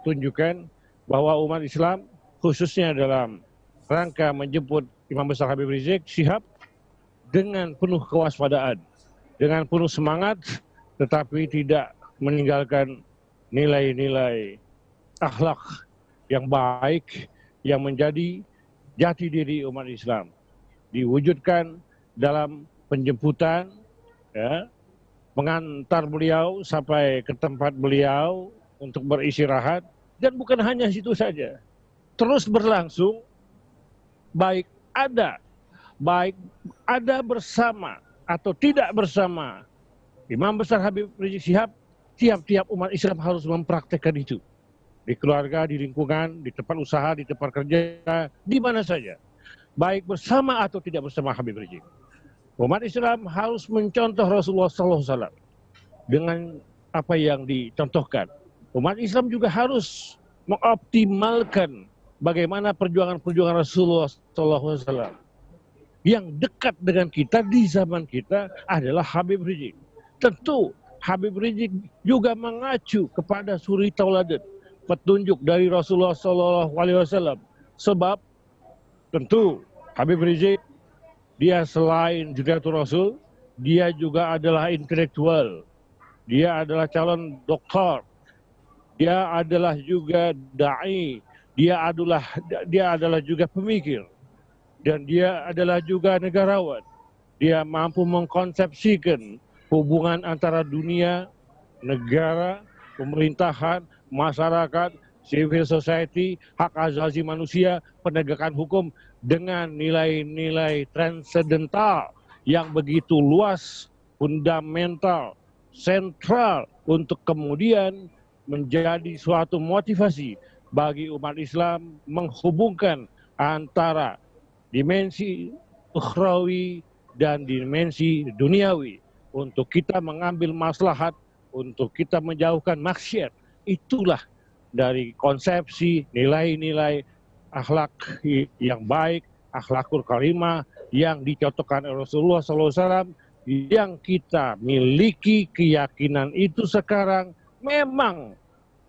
tunjukkan bahwa umat Islam khususnya dalam rangka menjemput Imam Besar Habib Rizik Syihab dengan penuh kewaspadaan, dengan penuh semangat, tetapi tidak meninggalkan nilai-nilai akhlak yang baik yang menjadi jati diri umat Islam. Diwujudkan dalam penjemputan, ya, mengantar beliau sampai ke tempat beliau untuk beristirahat, dan bukan hanya situ saja, terus berlangsung baik ada bersama atau tidak bersama Imam Besar Habib Rizik Syihab, tiap-tiap umat Islam harus mempraktekkan itu. Di keluarga, di lingkungan, di tempat usaha, di tempat kerja, di mana saja. Baik bersama atau tidak bersama Habib Rizik. Umat Islam harus mencontoh Rasulullah SAW dengan apa yang dicontohkan. Umat Islam juga harus mengoptimalkan bagaimana perjuangan-perjuangan Rasulullah SAW. Yang dekat dengan kita di zaman kita adalah Habib Rizik. Tentu Habib Rizik juga mengacu kepada suri tauladan, petunjuk dari Rasulullah SAW. Sebab tentu Habib Rizik, dia selain Judatul Rasul, dia juga adalah intelektual. Dia adalah calon doktor. Dia adalah juga da'i. Dia adalah juga pemikir. Dan dia adalah juga negarawan. Dia mampu mengkonsepsikan hubungan antara dunia, negara, pemerintahan, masyarakat, civil society, hak asasi manusia, penegakan hukum dengan nilai-nilai transendental yang begitu luas, fundamental, sentral untuk kemudian menjadi suatu motivasi bagi umat Islam menghubungkan antara dimensi ukhrawi dan dimensi duniawi untuk kita mengambil maslahat, untuk kita menjauhkan maksiat. Itulah dari konsepsi nilai-nilai akhlak yang baik, akhlakul karimah yang dicontohkan oleh Rasulullah SAW, yang kita miliki keyakinan itu sekarang memang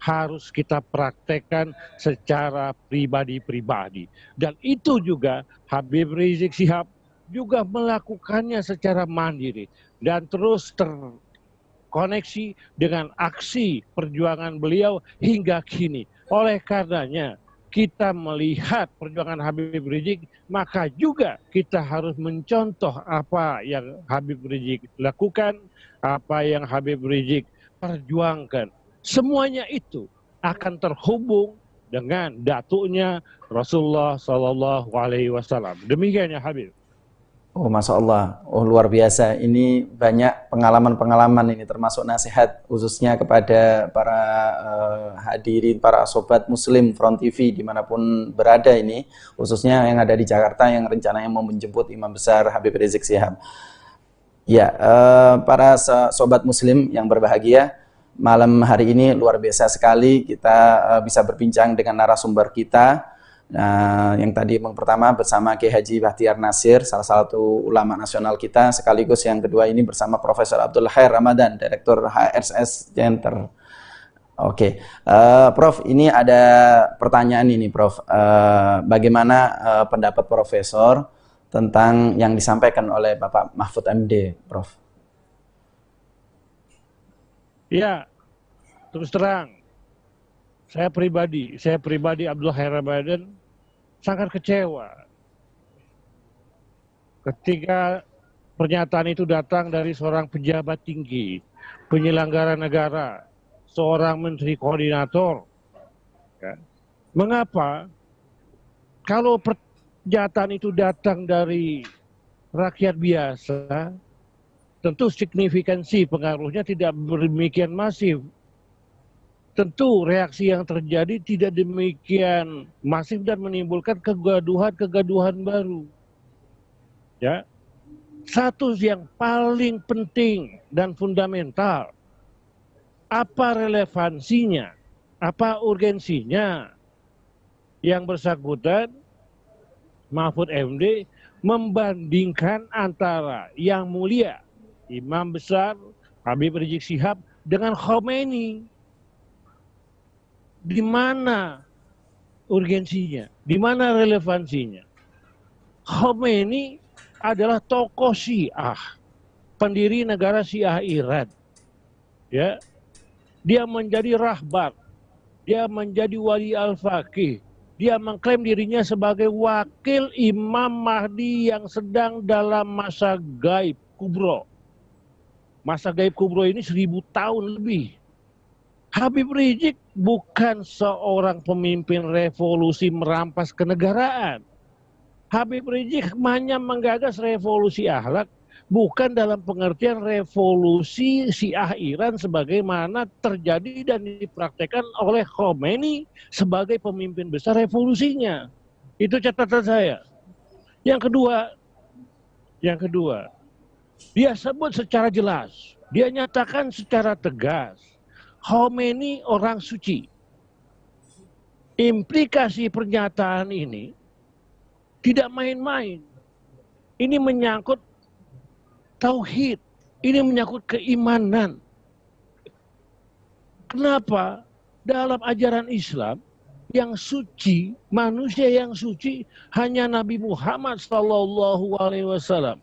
harus kita praktekkan secara pribadi-pribadi. Dan itu juga Habib Rizik Syihab juga melakukannya secara mandiri dan terus terkoneksi dengan aksi perjuangan beliau hingga kini. Oleh karenanya kita melihat perjuangan Habib Rizik, maka juga kita harus mencontoh apa yang Habib Rizik lakukan, apa yang Habib Rizik perjuangkan. Semuanya itu akan terhubung dengan datuknya Rasulullah SAW. Demikian ya Habib. Oh, Masya Allah. Oh, luar biasa. Ini banyak pengalaman-pengalaman ini, termasuk nasihat khususnya kepada para hadirin, para sobat muslim Front TV dimanapun berada ini, khususnya yang ada di Jakarta yang rencananya mau menjemput Imam Besar Habib Rizik Syihab. Ya, para sobat muslim yang berbahagia, malam hari ini luar biasa sekali kita bisa berbincang dengan narasumber kita. Nah, yang tadi yang pertama bersama Kiai Haji Bahtiar Nasir, salah satu ulama nasional kita, sekaligus yang kedua ini bersama Profesor Abdul Khair Ramadan, Direktur HRS Center. Oke, Prof, ini ada pertanyaan ini, Prof. Bagaimana pendapat Profesor tentang yang disampaikan oleh Bapak Mahfud MD, Prof? Ya, terus terang, saya pribadi Abdul Khair Ramadan sangat kecewa ketika pernyataan itu datang dari seorang pejabat tinggi, penyelenggara negara, seorang menteri koordinator. Ya. Mengapa kalau pernyataan itu datang dari rakyat biasa, tentu signifikansi pengaruhnya tidak demikian masif. Tentu reaksi yang terjadi tidak demikian masif dan menimbulkan kegaduhan baru. Ya. Satu yang paling penting dan fundamental, apa relevansinya, apa urgensinya yang bersangkutan Mahfud MD membandingkan antara Yang Mulia Imam Besar Habib Rizik Syihab dengan Khomeini. Di mana urgensinya? Di mana relevansinya? Khomeini adalah tokoh Syiah, pendiri negara Syiah Iran. Ya. Dia menjadi rahbar, dia menjadi wali al-faqih, dia mengklaim dirinya sebagai wakil Imam Mahdi yang sedang dalam masa gaib kubro. Masa gaib kubro ini 1000 tahun lebih. Habib Rizik bukan seorang pemimpin revolusi merampas kenegaraan. Habib Rizik hanya menggagas revolusi akhlak, bukan dalam pengertian revolusi Syiah Iran sebagaimana terjadi dan dipraktekkan oleh Khomeini sebagai pemimpin besar revolusinya. Itu catatan saya. Yang kedua, dia sebut secara jelas, dia nyatakan secara tegas, Khomeini orang suci. Implikasi pernyataan ini tidak main-main. Ini menyangkut tauhid, ini menyangkut keimanan. Kenapa? Dalam ajaran Islam yang suci, manusia yang suci hanya Nabi Muhammad SAW.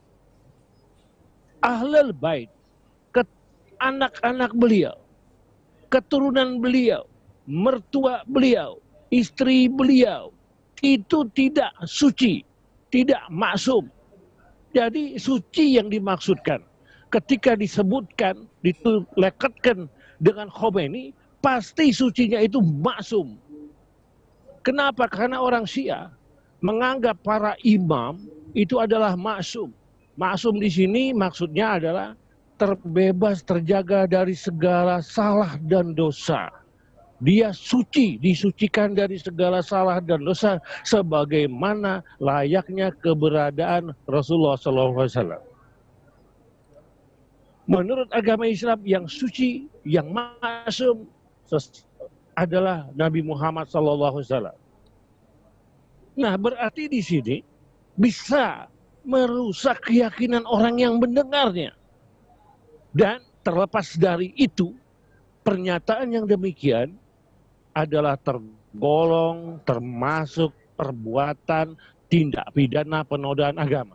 Ahlul Bait, anak-anak beliau, keturunan beliau, mertua beliau, istri beliau, itu tidak suci, tidak maksum. Jadi suci yang dimaksudkan ketika disebutkan, dilekatkan dengan Khomeini, pasti sucinya itu maksum. Kenapa? Karena orang Syiah menganggap para imam itu adalah maksum. Maksum di sini maksudnya adalah terbebas, terjaga dari segala salah dan dosa. Dia suci, disucikan dari segala salah dan dosa sebagaimana layaknya keberadaan Rasulullah SAW. Menurut agama Islam yang suci, yang maksum adalah Nabi Muhammad SAW. Nah, berarti di sini bisa merusak keyakinan orang yang mendengarnya. Dan terlepas dari itu, pernyataan yang demikian adalah tergolong termasuk perbuatan tindak pidana penodaan agama.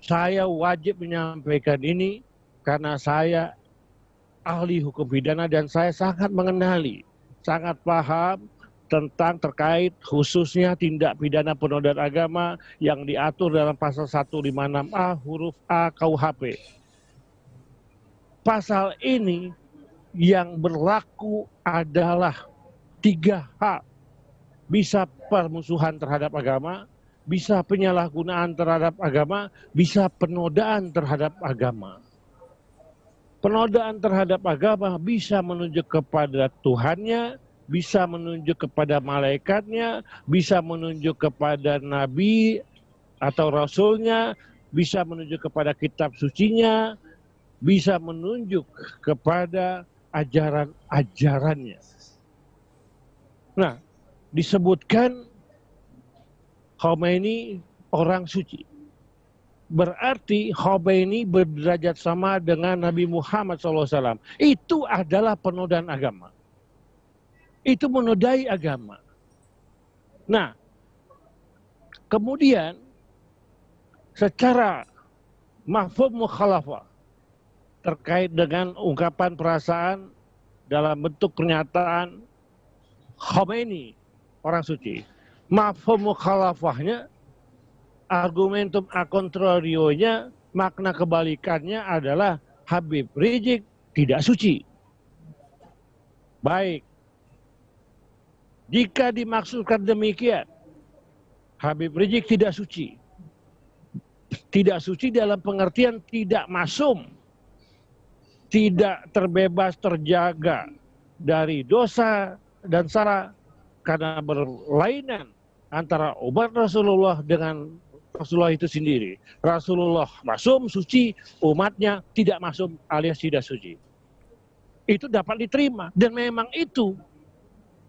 Saya wajib menyampaikan ini karena saya ahli hukum pidana dan saya sangat mengenali, sangat paham tentang terkait khususnya tindak pidana penodaan agama yang diatur dalam pasal 156A huruf A KUHP. Pasal ini yang berlaku adalah 3 hal. Bisa permusuhan terhadap agama, bisa penyalahgunaan terhadap agama, bisa penodaan terhadap agama. Penodaan terhadap agama bisa menunjuk kepada Tuhannya, bisa menunjuk kepada malaikatnya, bisa menunjuk kepada nabi atau rasulnya, bisa menunjuk kepada kitab sucinya, bisa menunjuk kepada ajaran-ajarannya. Nah, disebutkan Khomeini orang suci. Berarti Khomeini berderajat sama dengan Nabi Muhammad SAW. Itu adalah penodaan agama. Itu menodai agama. Nah, kemudian secara mafhum mukhalafah terkait dengan ungkapan perasaan dalam bentuk pernyataan Khomeini orang suci. Mafhum mukhalafahnya, argumentum a contrario-nya, makna kebalikannya adalah Habib Rizik tidak suci. Baik, jika dimaksudkan demikian, Habib Rizik tidak suci. Tidak suci dalam pengertian tidak masum, tidak terbebas terjaga dari dosa dan sara karena berlainan antara umat Rasulullah dengan Rasulullah itu sendiri. Rasulullah masum, suci, umatnya tidak masum alias tidak suci. Itu dapat diterima dan memang itu.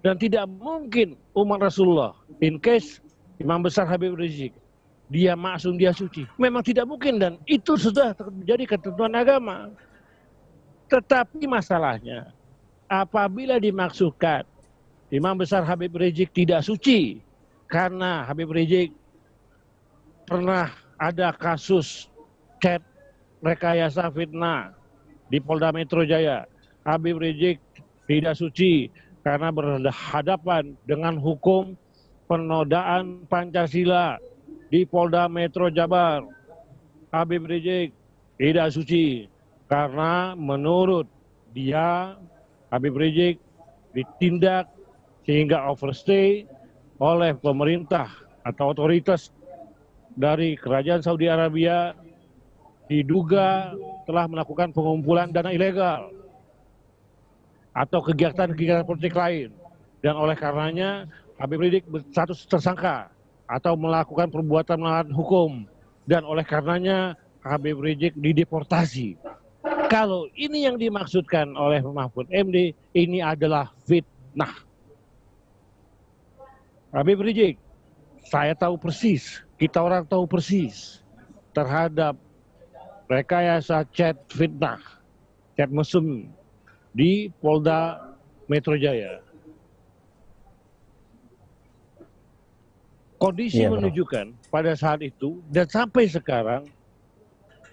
Dan tidak mungkin umat Rasulullah, in case Imam Besar Habib Rizik, dia maksum, dia suci. Memang tidak mungkin dan itu sudah menjadi ketentuan agama. Tetapi masalahnya, apabila dimaksudkan Imam Besar Habib Rizik tidak suci, karena Habib Rizik pernah ada kasus chat rekayasa fitnah di Polda Metro Jaya. Habib Rizik tidak suci karena berhadapan dengan hukum penodaan Pancasila di Polda Metro Jabar. Habib Rizik tidak suci karena menurut dia Habib Rizik ditindak sehingga overstay oleh pemerintah atau otoritas dari Kerajaan Saudi Arabia, diduga telah melakukan pengumpulan dana ilegal atau kegiatan-kegiatan politik lain. Dan oleh karenanya Habib Rizik berstatus tersangka atau melakukan perbuatan melawan hukum. Dan oleh karenanya Habib Rizik dideportasi. Kalau ini yang dimaksudkan oleh Mahfud MD, ini adalah fitnah. Habib Rizik, saya tahu persis, kita orang tahu persis terhadap rekayasa chat fitnah, chat mesum di Polda Metro Jaya. Kondisi menunjukkan pada saat itu dan sampai sekarang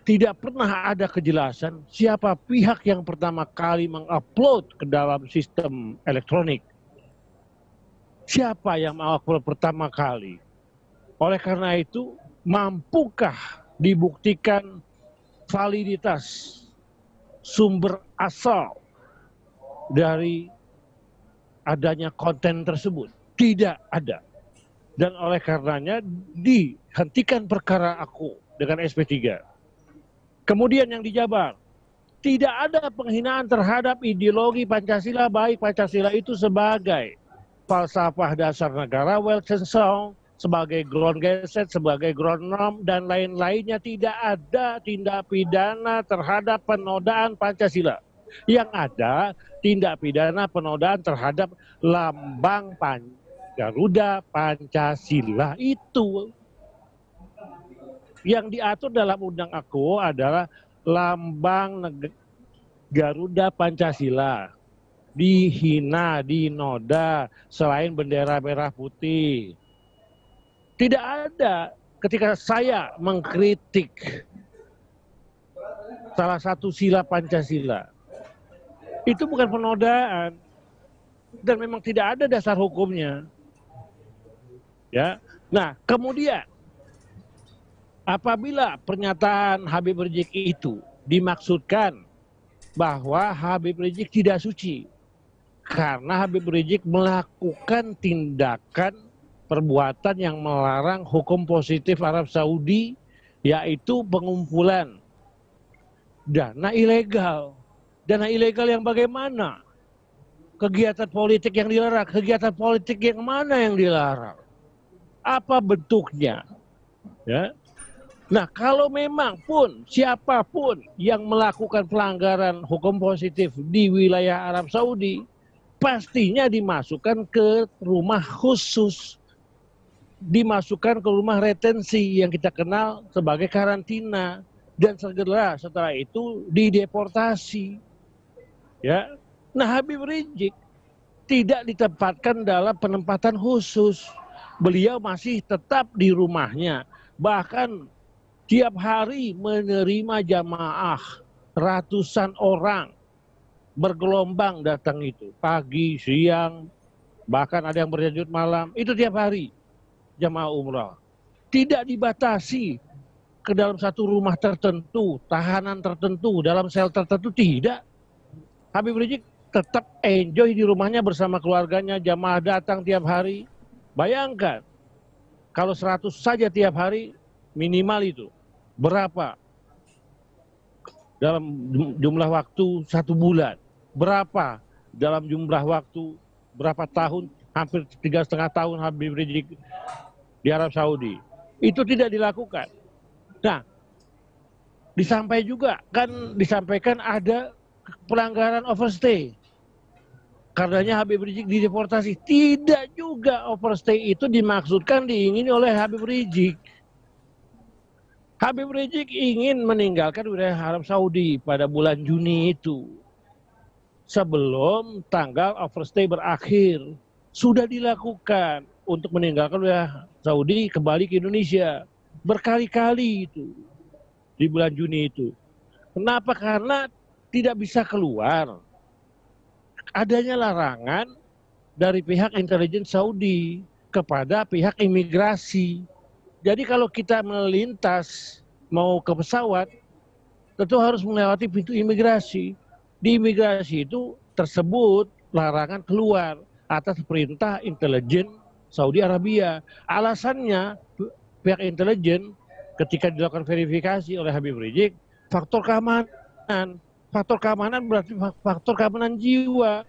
tidak pernah ada kejelasan siapa pihak yang pertama kali mengupload ke dalam sistem elektronik. Siapa yang mengupload pertama kali? Oleh karena itu, mampukah dibuktikan validitas sumber asal dari adanya konten tersebut? Tidak ada. Dan oleh karenanya dihentikan perkara aku dengan SP3. Kemudian yang di Jabar, tidak ada penghinaan terhadap ideologi Pancasila, baik Pancasila itu sebagai falsafah dasar negara, Weltanschauung, sebagai ground geset, sebagai ground norm, dan lain-lainnya. Tidak ada tindak pidana terhadap penodaan Pancasila. Yang ada tindak pidana penodaan terhadap lambang Garuda Pancasila. Itu yang diatur dalam undang aku adalah lambang Garuda Pancasila. Dihina, dinoda selain bendera merah putih. Tidak ada ketika saya mengkritik salah satu sila Pancasila. Itu bukan penodaan. Dan memang tidak ada dasar hukumnya. Ya. Nah, kemudian apabila pernyataan Habib Rizik itu dimaksudkan bahwa Habib Rizik tidak suci karena Habib Rizik melakukan tindakan perbuatan yang melarang hukum positif Arab Saudi, yaitu pengumpulan dana ilegal. Dana ilegal yang bagaimana? Kegiatan politik yang dilarang, kegiatan politik yang mana yang dilarang? Apa bentuknya? Ya. Nah, kalau memang pun siapapun yang melakukan pelanggaran hukum positif di wilayah Arab Saudi, pastinya dimasukkan ke rumah khusus, dimasukkan ke rumah retensi yang kita kenal sebagai karantina, dan segera setelah itu dideportasi. Ya. Nah, Habib Rizik tidak ditempatkan dalam penempatan khusus. Beliau masih tetap di rumahnya. Bahkan tiap hari menerima jamaah ratusan orang bergelombang datang itu. Pagi, siang, bahkan ada yang berlanjut malam, itu tiap hari jamaah umrah. Tidak dibatasi ke dalam satu rumah tertentu, tahanan tertentu, dalam sel tertentu, tidak. Habib Rizik tetap enjoy di rumahnya bersama keluarganya, jamaah datang tiap hari. Bayangkan, kalau 100 saja tiap hari, minimal itu. Berapa? Dalam jumlah waktu 1 bulan. Berapa dalam jumlah waktu berapa tahun, hampir 3,5 tahun Habib Rizik di Arab Saudi. Itu tidak dilakukan. Nah, disampaikan ada pelanggaran overstay. Karenanya Habib Rizik dideportasi. Tidak juga overstay itu dimaksudkan diingini oleh Habib Rizik. Habib Rizik ingin meninggalkan wilayah Arab Saudi pada bulan Juni itu. Sebelum tanggal overstay berakhir. Sudah dilakukan untuk meninggalkan wilayah Saudi kembali ke Indonesia. Berkali-kali itu. Di bulan Juni itu. Kenapa? Karena tidak bisa keluar. Adanya larangan dari pihak intelijen Saudi kepada pihak imigrasi. Jadi kalau kita melintas mau ke pesawat, tentu harus melewati pintu imigrasi. Di imigrasi itu tersebut larangan keluar atas perintah intelijen Saudi Arabia. Alasannya pihak intelijen ketika dilakukan verifikasi oleh Habib Rizik, faktor keamanan. Faktor keamanan berarti faktor keamanan jiwa.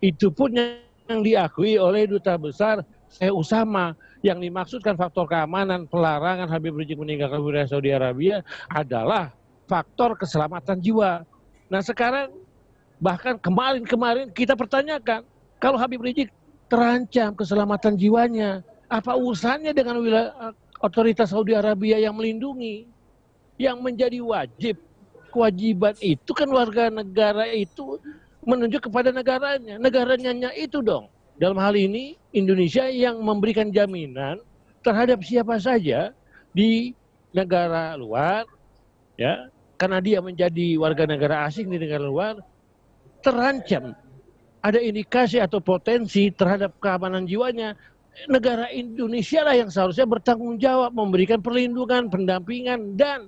Itu pun yang diakui oleh Duta Besar Syekh Usama. Yang dimaksudkan faktor keamanan pelarangan Habib Rizik meninggalkan wilayah Saudi Arabia adalah faktor keselamatan jiwa. Nah sekarang bahkan kemarin kita pertanyakan, kalau Habib Rizik terancam keselamatan jiwanya, apa urusannya dengan wilayah otoritas Saudi Arabia yang melindungi? Yang menjadi kewajiban itu kan warga negara itu menunjuk kepada negaranya itu dong. Dalam hal ini Indonesia yang memberikan jaminan terhadap siapa saja di negara luar, ya, karena dia menjadi warga negara asing di negara luar, terancam ada indikasi atau potensi terhadap keamanan jiwanya. Negara Indonesia lah yang seharusnya bertanggung jawab memberikan perlindungan, pendampingan, dan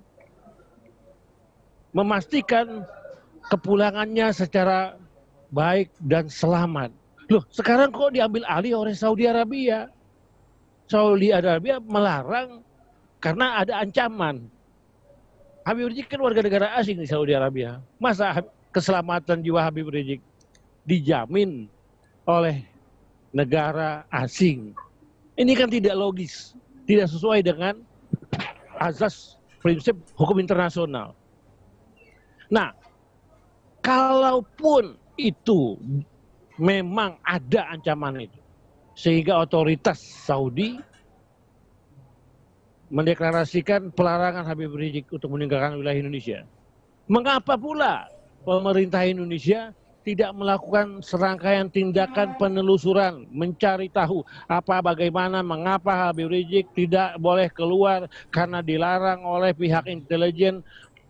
memastikan kepulangannya secara baik dan selamat. Loh, sekarang kok diambil alih oleh Saudi Arabia? Saudi Arabia melarang karena ada ancaman. Habib Rizik kan warga negara asing di Saudi Arabia. Masa keselamatan jiwa Habib Rizik dijamin oleh negara asing? Ini kan tidak logis, tidak sesuai dengan azas prinsip hukum internasional. Nah, kalaupun itu memang ada ancaman itu, sehingga otoritas Saudi mendeklarasikan pelarangan Habib Rizik untuk meninggalkan wilayah Indonesia. Mengapa pula pemerintah Indonesia tidak melakukan serangkaian tindakan penelusuran, mencari tahu bagaimana, mengapa Habib Rizik tidak boleh keluar karena dilarang oleh pihak intelijen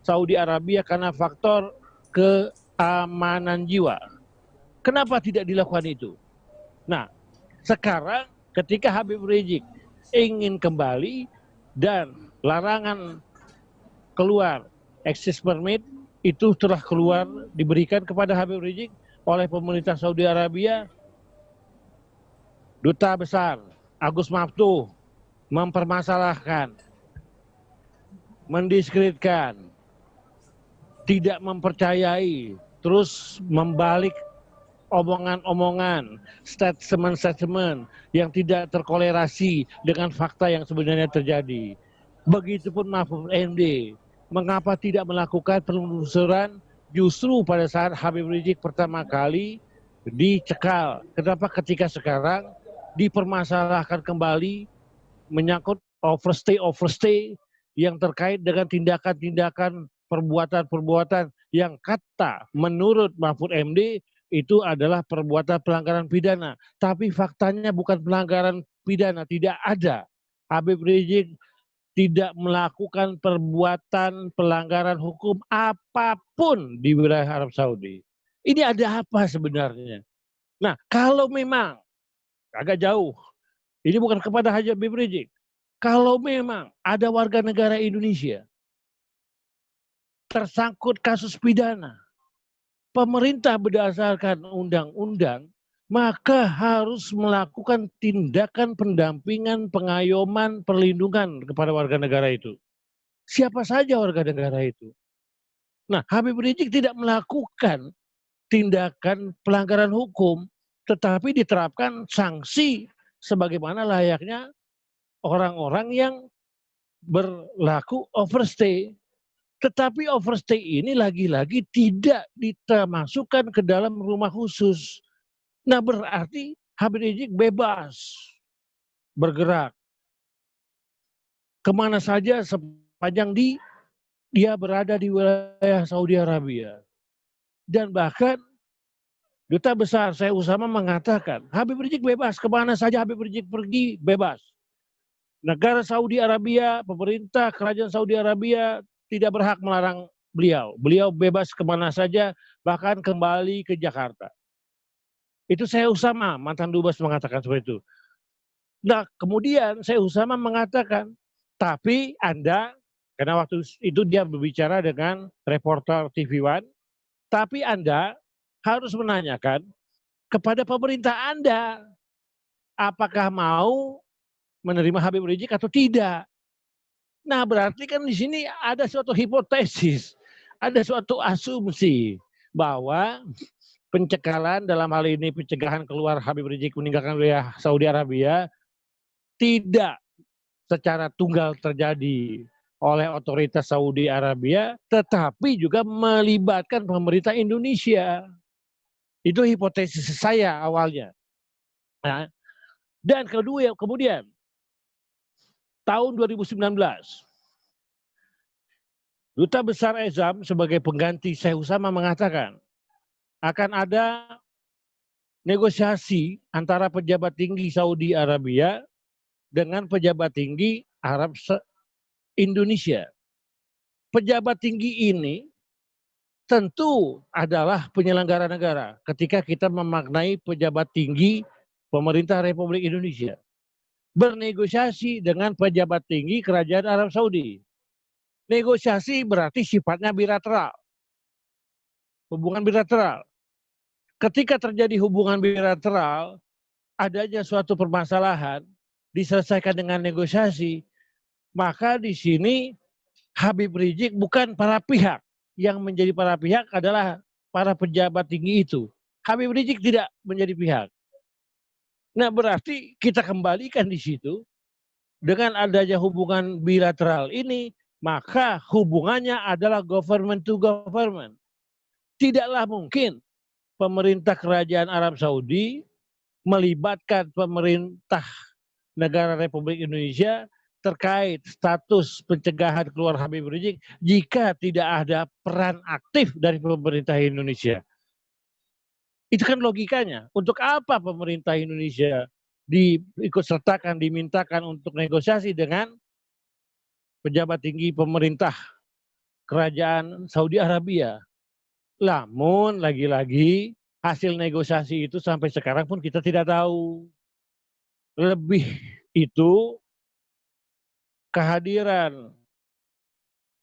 Saudi Arabia karena faktor keamanan jiwa. Kenapa tidak dilakukan itu? Nah, sekarang ketika Habib Rizik ingin kembali dan larangan keluar access permit itu telah keluar diberikan kepada Habib Rizik oleh pemerintah Saudi Arabia, Duta Besar Agus Maftuh mempermasalahkan, mendiskreditkan, tidak mempercayai, terus membalik omongan-omongan, statement-statement yang tidak terkolerasi dengan fakta yang sebenarnya terjadi. Begitupun Mahfud MD, mengapa tidak melakukan penelusuran justru pada saat Habib Rizik pertama kali dicekal? Kenapa ketika sekarang dipermasalahkan kembali menyangkut overstay yang terkait dengan tindakan-tindakan perbuatan-perbuatan yang kata menurut Mahfud MD itu adalah perbuatan pelanggaran pidana. Tapi faktanya bukan pelanggaran pidana, tidak ada. Habib Rizik tidak melakukan perbuatan pelanggaran hukum apapun di wilayah Arab Saudi. Ini ada apa sebenarnya? Nah, kalau memang agak jauh. Ini bukan kepada Habib Rizik. Kalau memang ada warga negara Indonesia tersangkut kasus pidana, pemerintah berdasarkan undang-undang, maka harus melakukan tindakan pendampingan, pengayoman, perlindungan kepada warga negara itu. Siapa saja warga negara itu. Nah, Habib Rizik tidak melakukan tindakan pelanggaran hukum, tetapi diterapkan sanksi sebagaimana layaknya orang-orang yang berlaku overstay. Tetapi overstay ini lagi-lagi tidak dimasukkan ke dalam rumah khusus. Nah, berarti Habib Rizik bebas bergerak kemana saja sepanjang dia berada di wilayah Saudi Arabia. Dan bahkan Duta Besar Syekh Utsama mengatakan, Habib Rizik bebas, kemana saja Habib Rizik pergi bebas. Negara Saudi Arabia, pemerintah kerajaan Saudi Arabia tidak berhak melarang beliau. Beliau bebas kemana saja, bahkan kembali ke Jakarta. Itu Syekh Utsama, mantan dubes mengatakan seperti itu. Nah, kemudian Syekh Utsama mengatakan, tapi Anda, karena waktu itu dia berbicara dengan reporter TV One, tapi Anda harus menanyakan kepada pemerintah Anda, apakah mau menerima Habib Rizik atau tidak. Nah, berarti kan di sini ada suatu hipotesis, ada suatu asumsi bahwa pencekalan dalam hal ini pencegahan keluar Habib Rizik meninggalkan wilayah Saudi Arabia tidak secara tunggal terjadi oleh otoritas Saudi Arabia, tetapi juga melibatkan pemerintah Indonesia. Itu hipotesis saya awalnya. Nah, dan kedua, kemudian tahun 2019, Duta Besar Ezam sebagai pengganti Syekh Utsama mengatakan akan ada negosiasi antara pejabat tinggi Saudi Arabia dengan pejabat tinggi Arab Indonesia. Pejabat tinggi ini tentu adalah penyelenggara negara ketika kita memaknai pejabat tinggi pemerintah Republik Indonesia bernegosiasi dengan pejabat tinggi kerajaan Arab Saudi. Negosiasi berarti sifatnya bilateral. Hubungan bilateral. Ketika terjadi hubungan bilateral, adanya suatu permasalahan diselesaikan dengan negosiasi, maka di sini Habib Rizik bukan para pihak. Yang menjadi para pihak adalah para pejabat tinggi itu. Habib Rizik tidak menjadi pihak. Nah, berarti kita kembalikan di situ dengan adanya hubungan bilateral ini, maka hubungannya adalah government to government. Tidaklah mungkin pemerintah kerajaan Arab Saudi melibatkan pemerintah negara Republik Indonesia terkait status pencegahan keluar Habib Rizik jika tidak ada peran aktif dari pemerintah Indonesia. Itu kan logikanya. Untuk apa pemerintah Indonesia diikut sertakan, dimintakan untuk negosiasi dengan pejabat tinggi pemerintah kerajaan Saudi Arabia? Namun lagi-lagi hasil negosiasi itu sampai sekarang pun kita tidak tahu. Lebih itu kehadiran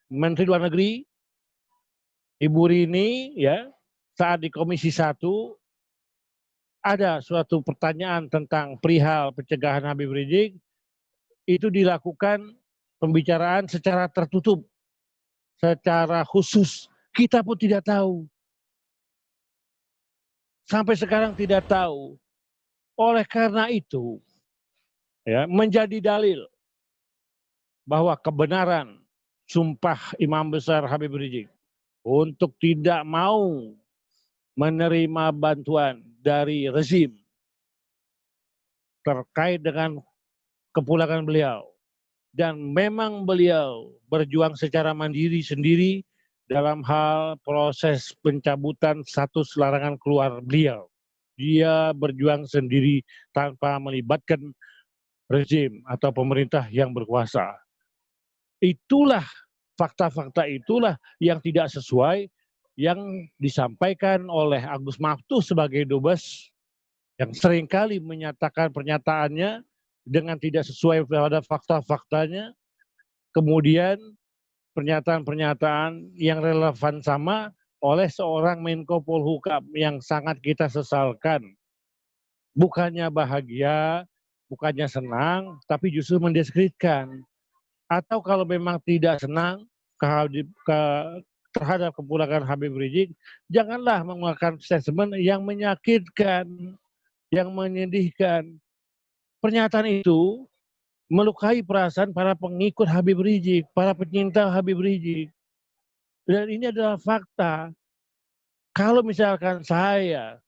Menteri Luar Negeri Ibu Rini ya saat di Komisi 1 ada suatu pertanyaan tentang perihal pencegahan Habib Rizik, itu dilakukan pembicaraan secara tertutup, secara khusus. Kita pun tidak tahu. Sampai sekarang tidak tahu. Oleh karena itu, ya, menjadi dalil bahwa kebenaran sumpah Imam Besar Habib Rizik untuk tidak mau menerima bantuan dari rezim terkait dengan kepulangan beliau. Dan memang beliau berjuang secara mandiri sendiri dalam hal proses pencabutan status larangan keluar beliau. Dia berjuang sendiri tanpa melibatkan rezim atau pemerintah yang berkuasa. Itulah fakta-fakta itulah yang tidak sesuai yang disampaikan oleh Agus Maftuh sebagai dubes yang seringkali menyatakan pernyataannya dengan tidak sesuai pada fakta-faktanya, kemudian pernyataan-pernyataan yang relevan sama oleh seorang Menko Polhukam yang sangat kita sesalkan. Bukannya bahagia, bukannya senang, tapi justru mendiskreditkan. Atau kalau memang tidak senang terhadap kepulangan Habib Rizik, janganlah mengeluarkan statement yang menyakitkan, yang menyedihkan. Pernyataan itu melukai perasaan para pengikut Habib Rizik, para pecinta Habib Rizik. Dan ini adalah fakta. Kalau misalkan saya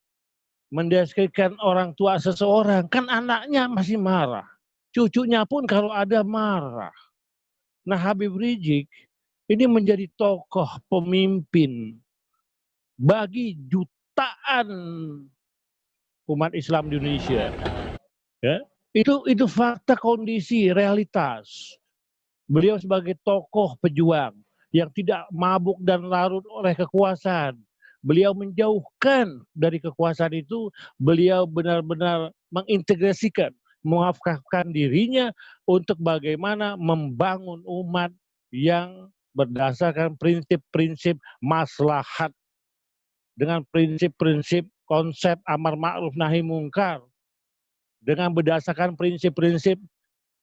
mendeskripsikan orang tua seseorang, kan anaknya masih marah. Cucunya pun kalau ada marah. Nah, Habib Rizik ini menjadi tokoh pemimpin bagi jutaan umat Islam di Indonesia. Ya, itu fakta, kondisi, realitas. Beliau sebagai tokoh pejuang yang tidak mabuk dan larut oleh kekuasaan. Beliau menjauhkan dari kekuasaan itu, beliau benar-benar mengintegrasikan, mewakafkan dirinya untuk bagaimana membangun umat yang berdasarkan prinsip-prinsip maslahat, dengan prinsip-prinsip konsep amar ma'ruf nahi mungkar, dengan berdasarkan prinsip-prinsip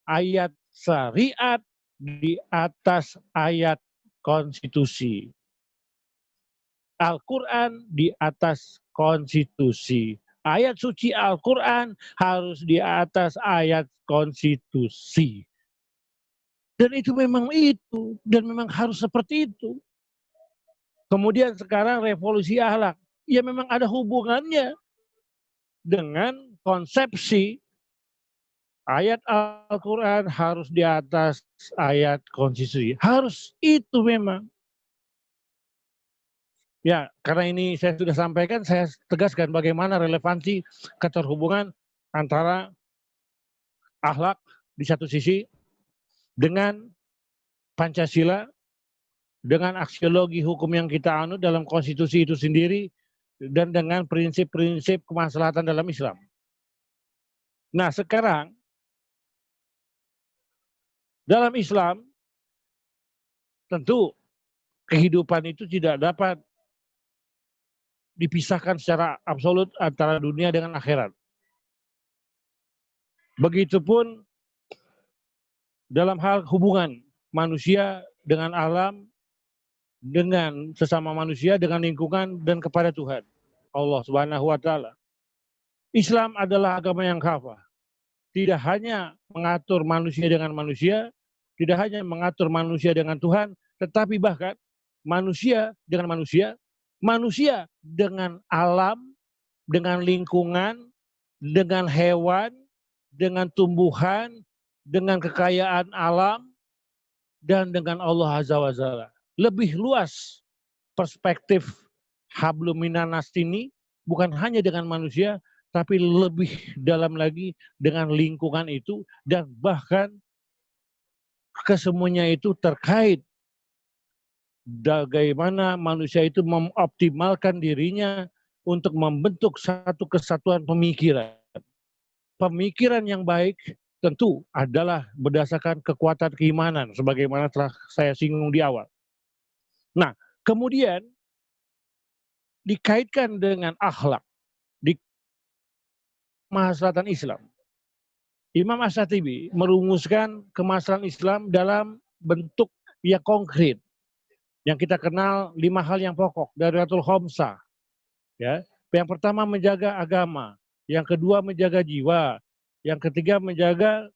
ayat syariat di atas ayat konstitusi. Al-Quran di atas konstitusi. Ayat suci Al-Quran harus di atas ayat konstitusi. Dan itu, dan memang harus seperti itu. Kemudian sekarang revolusi akhlak, ya memang ada hubungannya dengan konsepsi ayat Al-Quran harus di atas ayat konstitusi. Harus itu memang. Ya, karena ini saya sudah sampaikan, saya tegaskan bagaimana relevansi keterhubungan antara akhlak di satu sisi dengan Pancasila, dengan aksiologi hukum yang kita anut dalam konstitusi itu sendiri, dan dengan prinsip-prinsip kemaslahatan dalam Islam. Nah, sekarang dalam Islam tentu kehidupan itu tidak dapat dipisahkan secara absolut antara dunia dengan akhirat. Begitupun dalam hal hubungan manusia dengan alam, dengan sesama manusia, dengan lingkungan, dan kepada Tuhan, Allah Subhanahu wa Ta'ala. Islam adalah agama yang kafah. Tidak hanya mengatur manusia dengan manusia, tidak hanya mengatur manusia dengan Tuhan, tetapi bahkan manusia dengan manusia, manusia dengan alam, dengan lingkungan, dengan hewan, dengan tumbuhan, dengan kekayaan alam, dan dengan Allah Azza wa Jalla. Lebih luas perspektif hablum minanas ini, bukan hanya dengan manusia, tapi lebih dalam lagi dengan lingkungan itu, dan bahkan kesemuanya itu terkait bagaimana manusia itu mengoptimalkan dirinya untuk membentuk satu kesatuan pemikiran. Pemikiran yang baik tentu adalah berdasarkan kekuatan keimanan, sebagaimana telah saya singgung di awal. Nah, kemudian dikaitkan dengan akhlak, di kemaslahatan Islam. Imam Asy-Syatibi merumuskan kemaslahatan Islam dalam bentuk yang konkret, yang kita kenal 5 hal yang pokok, Dariyatul Khamsah. Ya. Yang pertama menjaga agama, yang kedua menjaga jiwa, yang ketiga menjaga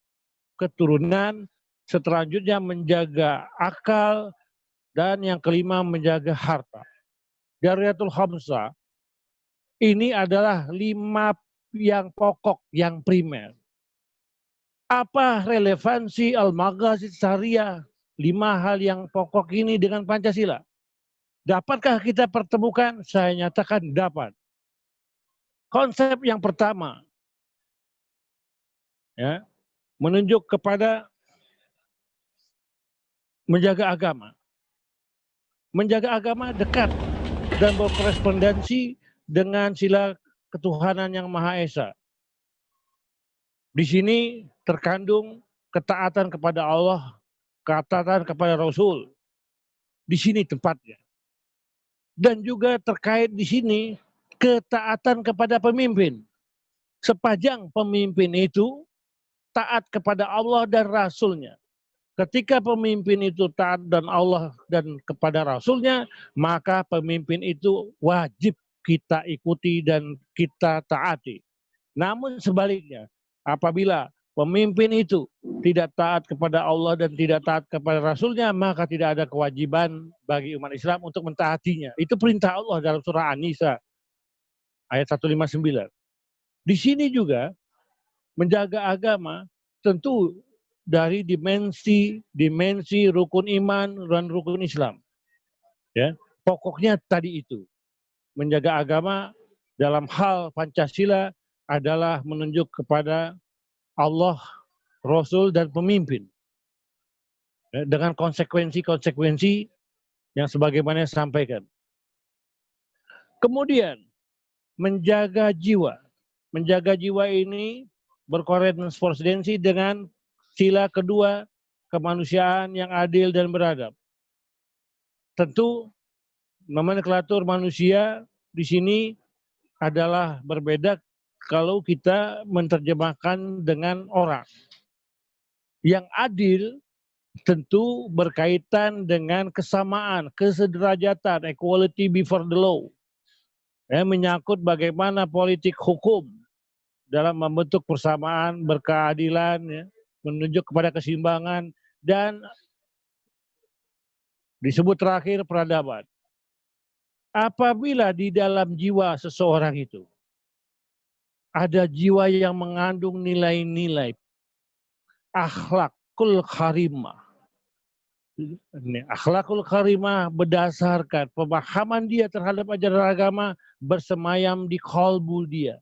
keturunan, selanjutnya menjaga akal, dan yang kelima menjaga harta. Dariyatul Khamsah ini adalah 5 yang pokok, yang primer. Apa relevansi Al-Maghazis Syariah 5 hal yang pokok ini dengan Pancasila? Dapatkah kita pertemukan? Saya nyatakan dapat. Konsep yang pertama, ya, menunjuk kepada menjaga agama. Menjaga agama dekat dan berkorespondensi dengan sila ketuhanan yang Maha Esa. Di sini terkandung ketaatan kepada Allah, ketaatan kepada Rasul. Di sini tempatnya. Dan juga terkait di sini ketaatan kepada pemimpin. Sepanjang pemimpin itu taat kepada Allah dan Rasulnya. Ketika pemimpin itu taat dan Allah dan kepada Rasulnya, maka pemimpin itu wajib kita ikuti dan kita taati. Namun sebaliknya, apabila pemimpin itu tidak taat kepada Allah dan tidak taat kepada Rasulnya, maka tidak ada kewajiban bagi umat Islam untuk mentaatinya. Itu perintah Allah dalam surah An-Nisa ayat 159. Di sini juga menjaga agama tentu dari dimensi rukun iman dan rukun Islam. Ya, pokoknya tadi itu menjaga agama dalam hal Pancasila adalah menunjuk kepada Allah, Rasul dan pemimpin. Ya, dengan konsekuensi-konsekuensi yang sebagaimana saya sampaikan. Kemudian menjaga jiwa. Menjaga jiwa ini berkorespondensi dengan sila kedua, kemanusiaan yang adil dan beradab. Tentu nomenklatur manusia di sini adalah berbeda kalau kita menerjemahkan dengan orang. Yang adil tentu berkaitan dengan kesamaan, kesederajatan, equality before the law. Menyangkut bagaimana politik hukum dalam membentuk persamaan, berkeadilan, ya, menunjuk kepada keseimbangan, dan disebut terakhir peradaban. Apabila di dalam jiwa seseorang itu ada jiwa yang mengandung nilai-nilai akhlakul karimah. Akhlakul karimah berdasarkan pemahaman dia terhadap ajaran agama bersemayam di kolbu dia.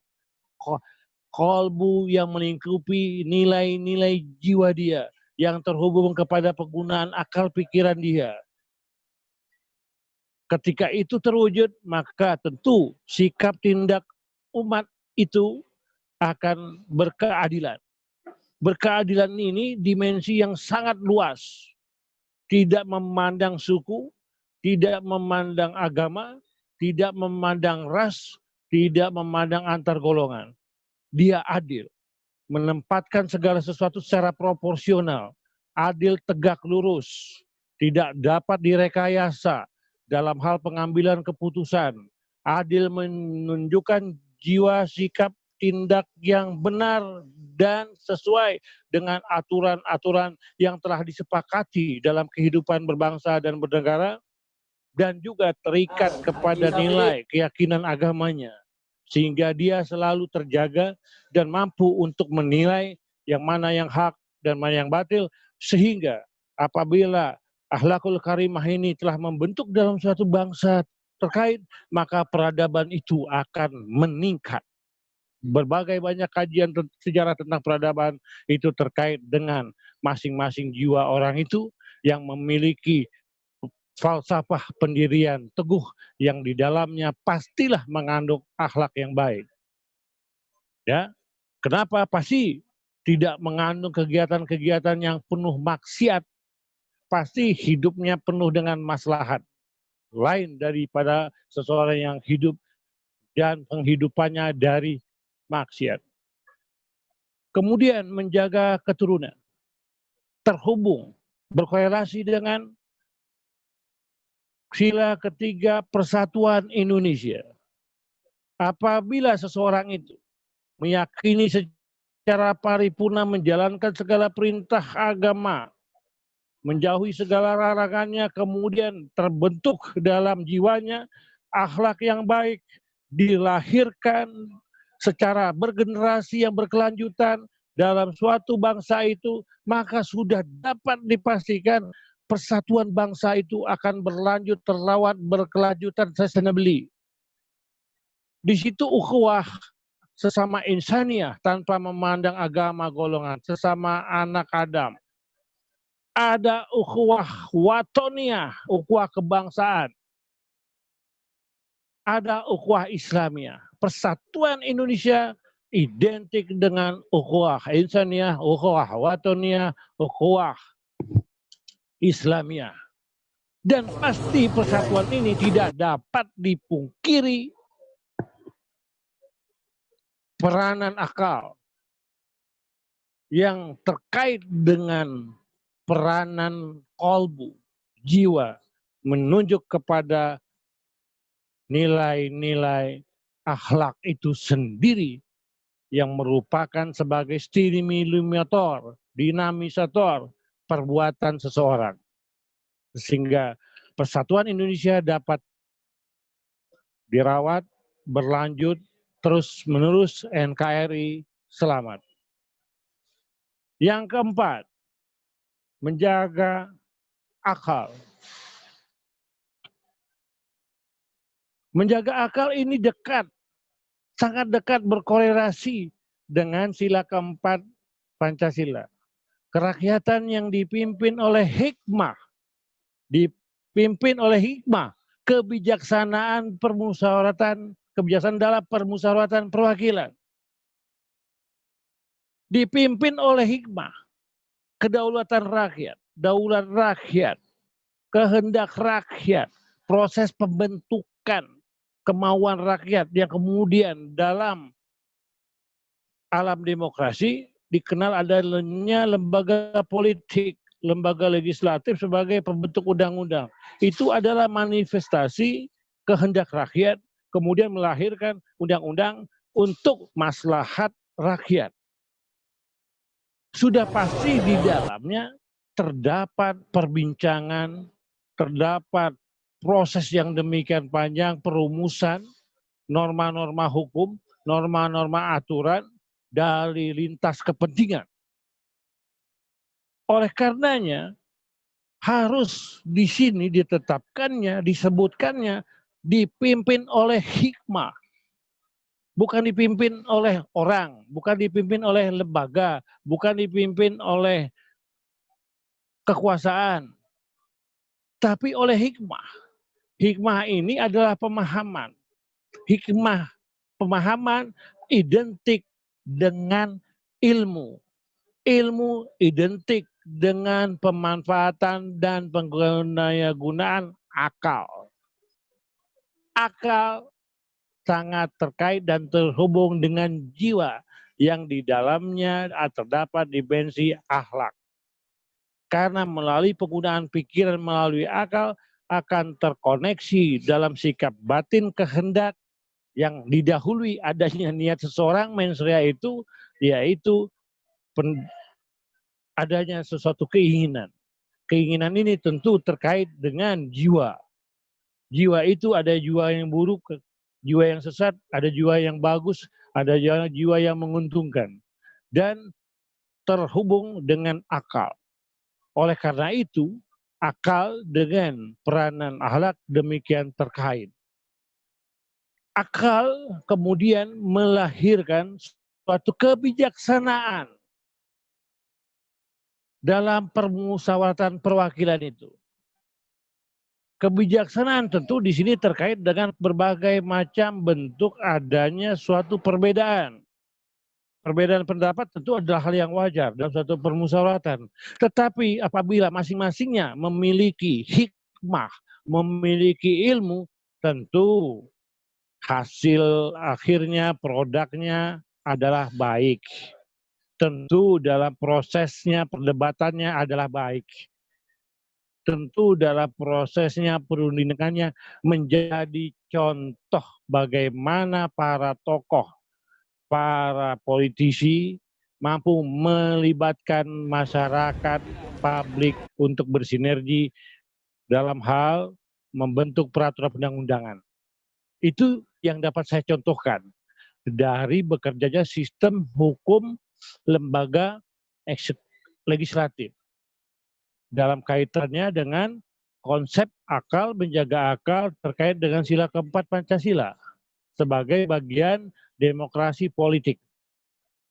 Kolbu yang melingkupi nilai-nilai jiwa dia yang terhubung kepada penggunaan akal pikiran dia. Ketika itu terwujud, maka tentu sikap tindak umat itu akan berkeadilan. Berkeadilan ini dimensi yang sangat luas. Tidak memandang suku, tidak memandang agama, tidak memandang ras, tidak memandang antar golongan. Dia adil, menempatkan segala sesuatu secara proporsional, adil tegak lurus, tidak dapat direkayasa dalam hal pengambilan keputusan, adil menunjukkan jiwa sikap tindak yang benar dan sesuai dengan aturan-aturan yang telah disepakati dalam kehidupan berbangsa dan bernegara, dan juga terikat kepada nilai keyakinan agamanya, sehingga dia selalu terjaga dan mampu untuk menilai yang mana yang hak dan mana yang batil, sehingga apabila akhlakul karimah ini telah membentuk dalam suatu bangsa terkait, maka peradaban itu akan meningkat. Berbagai banyak kajian sejarah tentang peradaban itu terkait dengan masing-masing jiwa orang itu yang memiliki falsafah pendirian teguh yang di dalamnya pastilah mengandung akhlak yang baik. Ya, kenapa? Pasti tidak mengandung kegiatan-kegiatan yang penuh maksiat. Pasti hidupnya penuh dengan maslahat. Lain daripada seseorang yang hidup dan penghidupannya dari maksiat. Kemudian menjaga keturunan. Terhubung, berkorelasi dengan sila ketiga persatuan Indonesia. Apabila seseorang itu meyakini secara paripurna menjalankan segala perintah agama, menjauhi segala larangannya, kemudian terbentuk dalam jiwanya akhlak yang baik, dilahirkan secara bergenerasi yang berkelanjutan dalam suatu bangsa itu, maka sudah dapat dipastikan persatuan bangsa itu akan berlanjut, terlawat, berkelanjutan sustainably. Di situ ukhuwah sesama insaniah tanpa memandang agama golongan, sesama anak Adam. Ada ukhuwah watoniyah, ukhuwah kebangsaan. Ada ukhuwah Islamiyah. Persatuan Indonesia identik dengan ukhuwah insaniyah, ukhuwah watoniyah, ukhuwah Islamiyah. Dan pasti persatuan ini tidak dapat dipungkiri peranan akal yang terkait dengan peranan kolbu, jiwa, menunjuk kepada nilai-nilai akhlak itu sendiri yang merupakan sebagai stimulator, dinamisator perbuatan seseorang. Sehingga persatuan Indonesia dapat dirawat, berlanjut, terus-menerus NKRI selamat. Yang keempat, menjaga akal. Menjaga akal ini dekat, sangat dekat berkorelasi dengan sila keempat Pancasila. Kerakyatan yang dipimpin oleh hikmah, kebijaksanaan permusyawaratan, kebijaksanaan dalam permusyawaratan perwakilan. Dipimpin oleh hikmah, kedaulatan rakyat, daulat rakyat, kehendak rakyat, proses pembentukan kemauan rakyat yang kemudian dalam alam demokrasi dikenal adanya lembaga politik, lembaga legislatif sebagai pembentuk undang-undang. Itu adalah manifestasi kehendak rakyat, kemudian melahirkan undang-undang untuk maslahat rakyat. Sudah pasti di dalamnya terdapat perbincangan, terdapat proses yang demikian panjang, perumusan, norma-norma hukum, norma-norma aturan dari lintas kepentingan. Oleh karenanya, harus di sini ditetapkannya, disebutkannya, dipimpin oleh hikmah. Bukan dipimpin oleh orang, bukan dipimpin oleh lembaga, bukan dipimpin oleh kekuasaan, tapi oleh hikmah. Hikmah ini adalah pemahaman. Hikmah, pemahaman identik dengan ilmu. Ilmu identik dengan pemanfaatan dan penggunaan akal. Akal sangat terkait dan terhubung dengan jiwa yang di dalamnya terdapat dimensi akhlak. Karena melalui penggunaan pikiran melalui akal akan terkoneksi dalam sikap batin kehendak yang didahului adanya niat seseorang mens rea itu, yaitu adanya sesuatu keinginan. Keinginan ini tentu terkait dengan jiwa. Jiwa itu ada jiwa yang buruk, jiwa yang sesat, ada jiwa yang bagus, ada jiwa yang menguntungkan. Dan terhubung dengan akal. Oleh karena itu, akal dengan peranan akhlak demikian terkait. Akal kemudian melahirkan suatu kebijaksanaan dalam permusyawaratan perwakilan itu. Kebijaksanaan tentu di sini terkait dengan berbagai macam bentuk adanya suatu perbedaan. Perbedaan pendapat tentu adalah hal yang wajar dalam suatu permusyawaratan. Tetapi apabila masing-masingnya memiliki hikmah, memiliki ilmu, tentu hasil akhirnya, produknya adalah baik. Tentu dalam prosesnya, perdebatannya adalah baik. Tentu dalam prosesnya, perundingannya menjadi contoh bagaimana para tokoh, para politisi mampu melibatkan masyarakat, publik untuk bersinergi dalam hal membentuk peraturan perundang-undangan. Itu yang dapat saya contohkan dari bekerjanya sistem hukum lembaga legislatif dalam kaitannya dengan konsep akal, menjaga akal terkait dengan sila keempat Pancasila sebagai bagian demokrasi politik.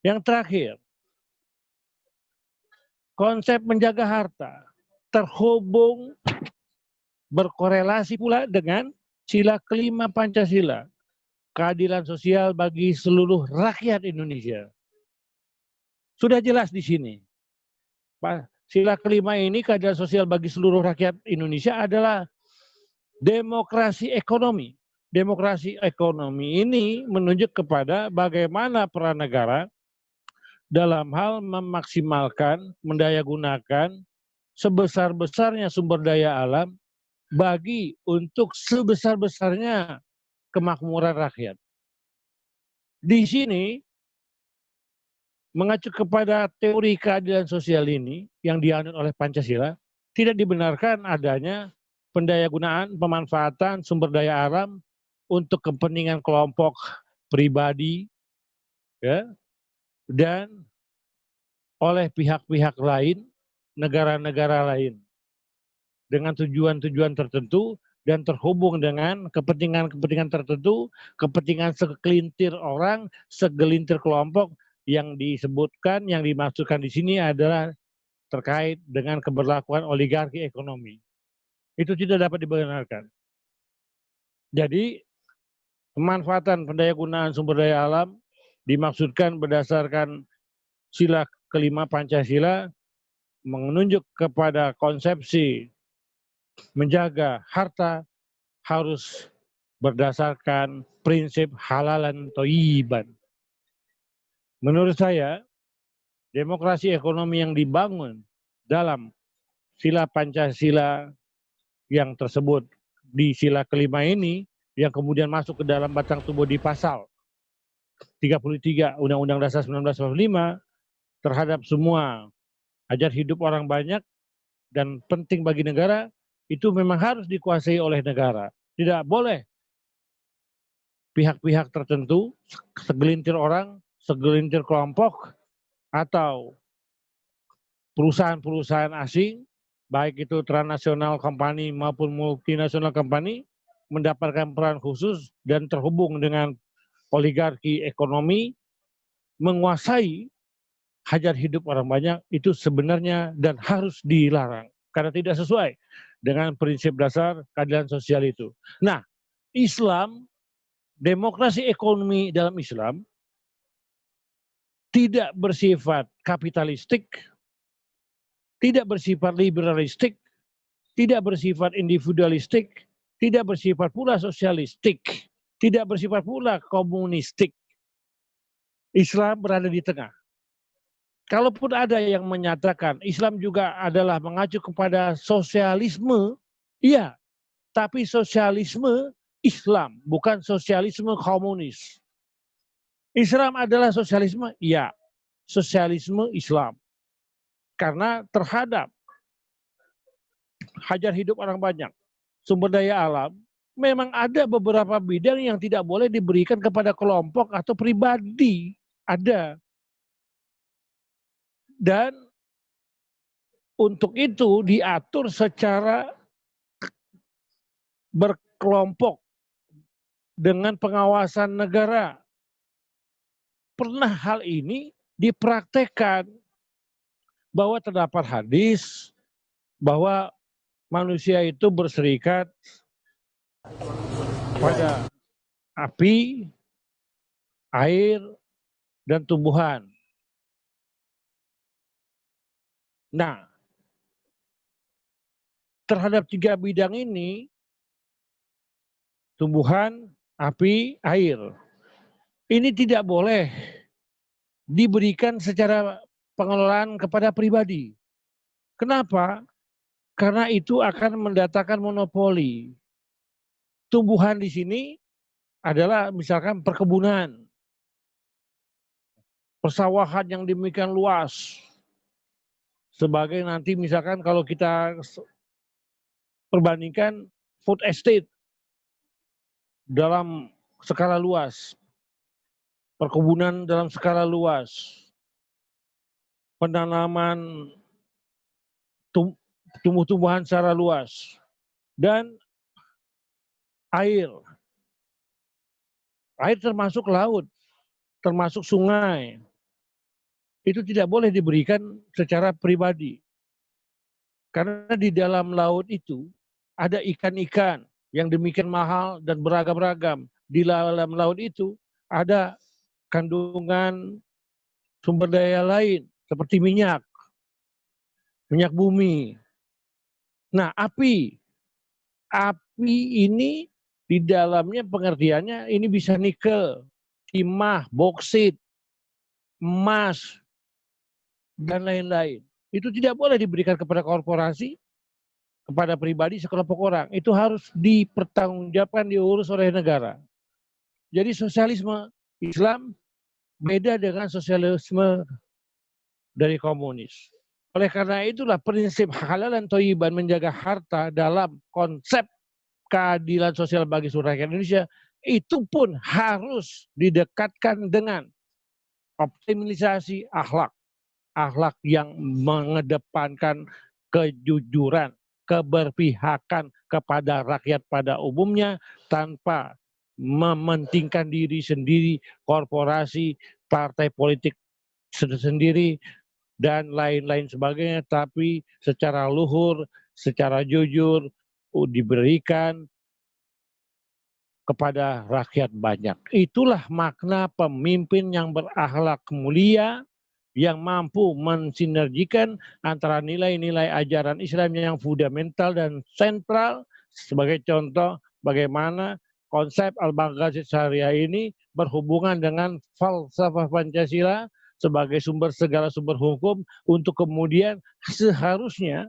Yang terakhir, konsep menjaga harta terhubung berkorelasi pula dengan sila kelima Pancasila. keadilan sosial bagi seluruh rakyat Indonesia. Sudah jelas di sini. Sila kelima ini, keadilan sosial bagi seluruh rakyat Indonesia, adalah demokrasi ekonomi. Demokrasi ekonomi ini menunjuk kepada bagaimana peran negara dalam hal memaksimalkan, mendayagunakan sebesar-besarnya sumber daya alam bagi untuk sebesar-besarnya kemakmuran rakyat. Di sini mengacu kepada teori keadilan sosial ini yang dianut oleh Pancasila, tidak dibenarkan adanya pendayagunaan, pemanfaatan sumber daya alam untuk kepentingan kelompok pribadi, ya, dan oleh pihak-pihak lain, negara-negara lain, dengan tujuan-tujuan tertentu dan terhubung dengan kepentingan-kepentingan tertentu, kepentingan segelintir orang, segelintir kelompok yang disebutkan, yang dimaksudkan di sini adalah terkait dengan keberlakuan oligarki ekonomi. Itu tidak dapat dibenarkan. Jadi, pemanfaatan pendayagunaan sumber daya alam dimaksudkan berdasarkan sila kelima Pancasila menunjuk kepada konsepsi menjaga harta harus berdasarkan prinsip halalan thayyiban. Menurut saya, demokrasi ekonomi yang dibangun dalam sila Pancasila yang tersebut di sila kelima ini, yang kemudian masuk ke dalam batang tubuh di pasal 33 Undang-Undang Dasar 1945, terhadap semua hajat hidup orang banyak dan penting bagi negara, itu memang harus dikuasai oleh negara. Tidak boleh pihak-pihak tertentu, segelintir orang, segelintir kelompok, atau perusahaan-perusahaan asing, baik itu transnational company maupun multinational company, mendapatkan peran khusus dan terhubung dengan oligarki ekonomi, menguasai hajat hidup orang banyak. Itu sebenarnya dan harus dilarang karena tidak sesuai dengan prinsip dasar keadilan sosial itu. Nah, Islam, demokrasi ekonomi dalam Islam tidak bersifat kapitalistik, tidak bersifat liberalistik, tidak bersifat individualistik, tidak bersifat pula sosialistik, tidak bersifat pula komunistik. Islam berada di tengah. Kalaupun ada yang menyatakan Islam juga adalah mengacu kepada sosialisme, iya, tapi sosialisme Islam, bukan sosialisme komunis. Islam adalah sosialisme, iya, sosialisme Islam. Karena terhadap hajat hidup orang banyak, sumber daya alam, memang ada beberapa bidang yang tidak boleh diberikan kepada kelompok atau pribadi. Ada. Dan untuk itu diatur secara berkelompok dengan pengawasan negara. Pernah hal ini dipraktekkan bahwa terdapat hadis bahwa manusia itu berserikat pada api, air, dan tumbuhan. Nah, terhadap tiga bidang ini, tumbuhan, api, air, ini tidak boleh diberikan secara pengelolaan kepada pribadi. Kenapa? Karena itu akan mendatangkan monopoli. Tumbuhan di sini adalah misalkan perkebunan, persawahan yang demikian luas. Sebagai nanti misalkan kalau kita perbandingkan food estate dalam skala luas, perkebunan dalam skala luas, penanaman tumbuh-tumbuhan secara luas, dan air. Air termasuk laut, termasuk sungai. Itu tidak boleh diberikan secara pribadi. Karena di dalam laut itu ada ikan-ikan yang demikian mahal dan beragam-ragam. di dalam laut itu ada kandungan sumber daya lain seperti minyak bumi. Nah, api ini di dalamnya pengertiannya ini bisa nikel, timah, boksit, emas, dan lain-lain. Itu tidak boleh diberikan kepada korporasi, kepada pribadi sekelompok orang. Itu harus dipertanggungjawabkan, diurus oleh negara. Jadi sosialisme Islam beda dengan sosialisme dari komunis. Oleh karena itulah prinsip halal dan thayyiban, menjaga harta dalam konsep keadilan sosial bagi seluruh rakyat Indonesia, itu pun harus didekatkan dengan optimalisasi akhlak yang mengedepankan kejujuran, keberpihakan kepada rakyat pada umumnya tanpa mementingkan diri sendiri, korporasi, partai politik sendiri, dan lain-lain sebagainya, tapi secara luhur, secara jujur diberikan kepada rakyat banyak. Itulah makna pemimpin yang berakhlak mulia, yang mampu mensinergikan antara nilai-nilai ajaran Islam yang fundamental dan sentral. Sebagai contoh, bagaimana konsep Al-Baghazi Syariah ini berhubungan dengan falsafah Pancasila sebagai segala sumber hukum, untuk kemudian seharusnya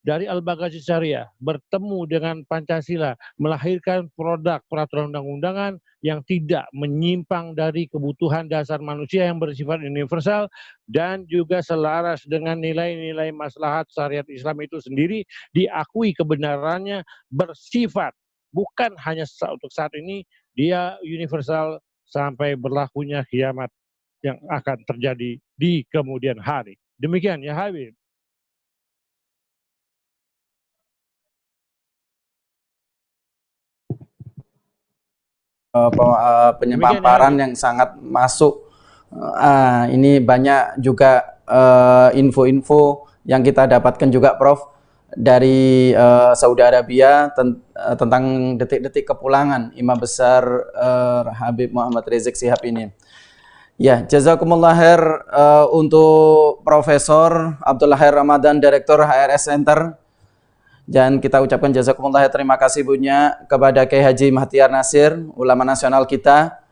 dari Al-Baghazi Syariah bertemu dengan Pancasila, melahirkan produk peraturan undang-undangan yang tidak menyimpang dari kebutuhan dasar manusia yang bersifat universal dan juga selaras dengan nilai-nilai maslahat syariat Islam itu sendiri, diakui kebenarannya bersifat bukan hanya untuk saat ini, dia universal sampai berlakunya kiamat yang akan terjadi di kemudian hari. Demikian ya Habib. Penyemparan yang sangat masuk. Ini banyak juga info-info yang kita dapatkan juga, Prof, dari Saudi Arabia tentang detik-detik kepulangan Imam Besar Habib Muhammad Rizik Shihab ini. Ya, jazakumullah khair untuk Profesor Abdullah Khair Ramadan, Direktur HRS Center. Dan kita ucapkan jazakumullah, terima kasih Bunya kepada Kiai Haji Mahtiar Nasir, ulama nasional kita.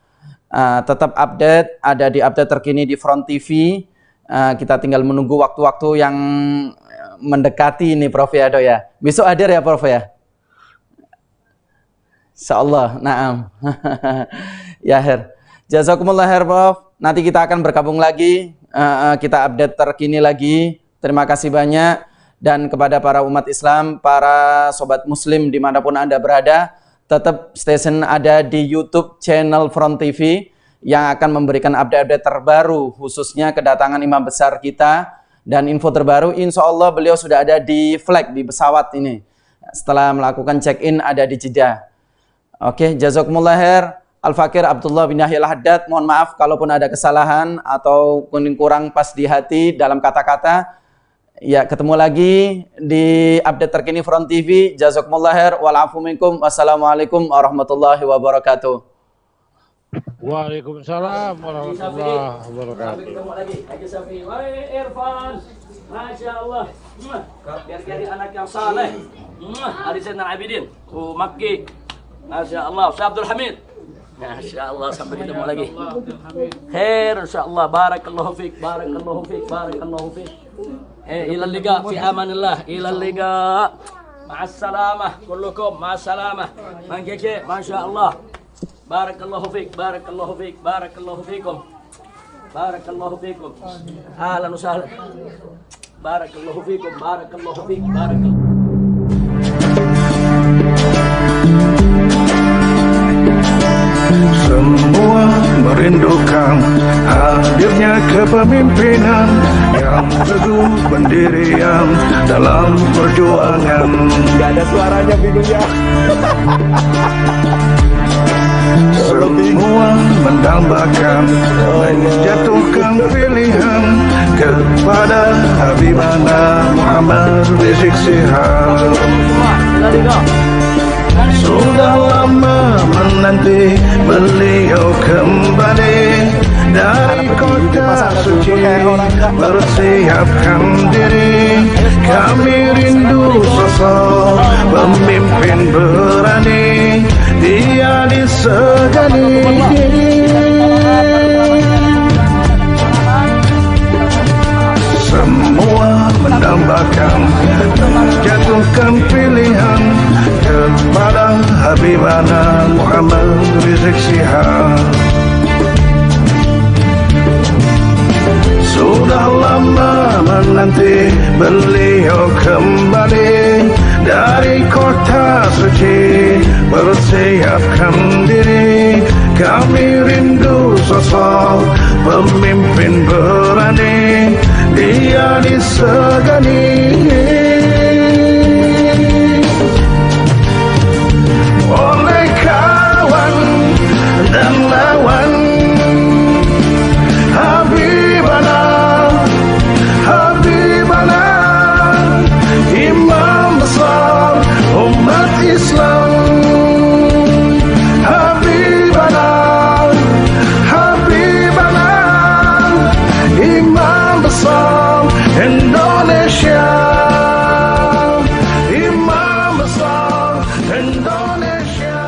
Tetap update, ada di update terkini di Front TV. Kita tinggal menunggu waktu-waktu yang mendekati ini, Prof ya, ya. Besok hadir ya, Prof ya? Insyaallah, naam. Ya, Her. Jazakumullah khair, Prof. Nanti kita akan bergabung lagi, kita update terkini lagi. Terima kasih banyak. Dan kepada para umat Islam, para sobat muslim dimanapun Anda berada, tetap station ada di YouTube channel Front TV yang akan memberikan update-update terbaru, khususnya kedatangan imam besar kita. Dan info terbaru, insya Allah beliau sudah ada di flight, di pesawat ini. Setelah melakukan check-in ada di Jeddah. Oke, jazakumullah khair. Al-Fakir Abdullah bin Yahya Al-Haddad, mohon maaf kalaupun ada kesalahan atau kurang pas di hati dalam kata-kata. Ya, ketemu lagi di update terkini Front TV. Jazakumullah khair. Wal-afu minkum. Wassalamualaikum warahmatullahi wabarakatuh. Waalaikumsalam warahmatullahi wabarakatuh. Ketemu lagi. Haji Safi. Wahai Irfan. Masya Allah. Biar jadi anak yang saleh. Ali Zainal Abidin. Makki. Masya Allah. Ustaz Abdul Hamid. Masya Allah, sampai ketemu lagi. Khair, insya Allah. Barakallahu fiik, barakallahu fiik, barakallahu fiik. Ila liqa fi amanillah, ila liqa. Ma'assalamah, kullukum, ma'assalamah. Mangkeke, masya Allah. Barakallahu fiik, barakallahu fiik, barakallahu fiikum. Barakallahu fiikum. Ahlan wa sahlan. Barakallahu fiikum, barakallahu fiik, barakallahu. Semua merindukan hadirnya kepemimpinan yang teguh pendirian dalam perjuangan. Gak ada suaranya bingungnya. Semua mendambakan menjatuhkan pilihan kepada Habibana Muhammad Rizik Shihab. Sudah lama menanti beliau kembali dari kota suci, bersiapkan diri. Kami rindu sosok pemimpin berani, dia disegani. Semua mendambakan, jatuhkan pilihan kepada Habibana Muhammad Rizik Syihab. Sudah lama menanti beliau kembali dari kota suci, bersiapkan diri. Kami rindu sosok pemimpin berani, dia disegani. Oleh kawan dan lawan, Habibana, Habibana, imam besar umat Islam. Habibana, Habibana, imam besar Indonesia. Imam besar Indonesia.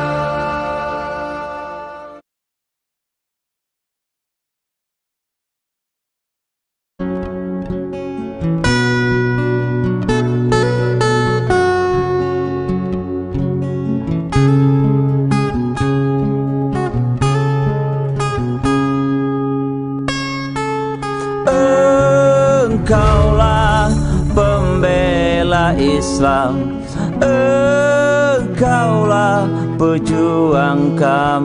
Engkaulah pembela Islam, engkaulah pejuang kami.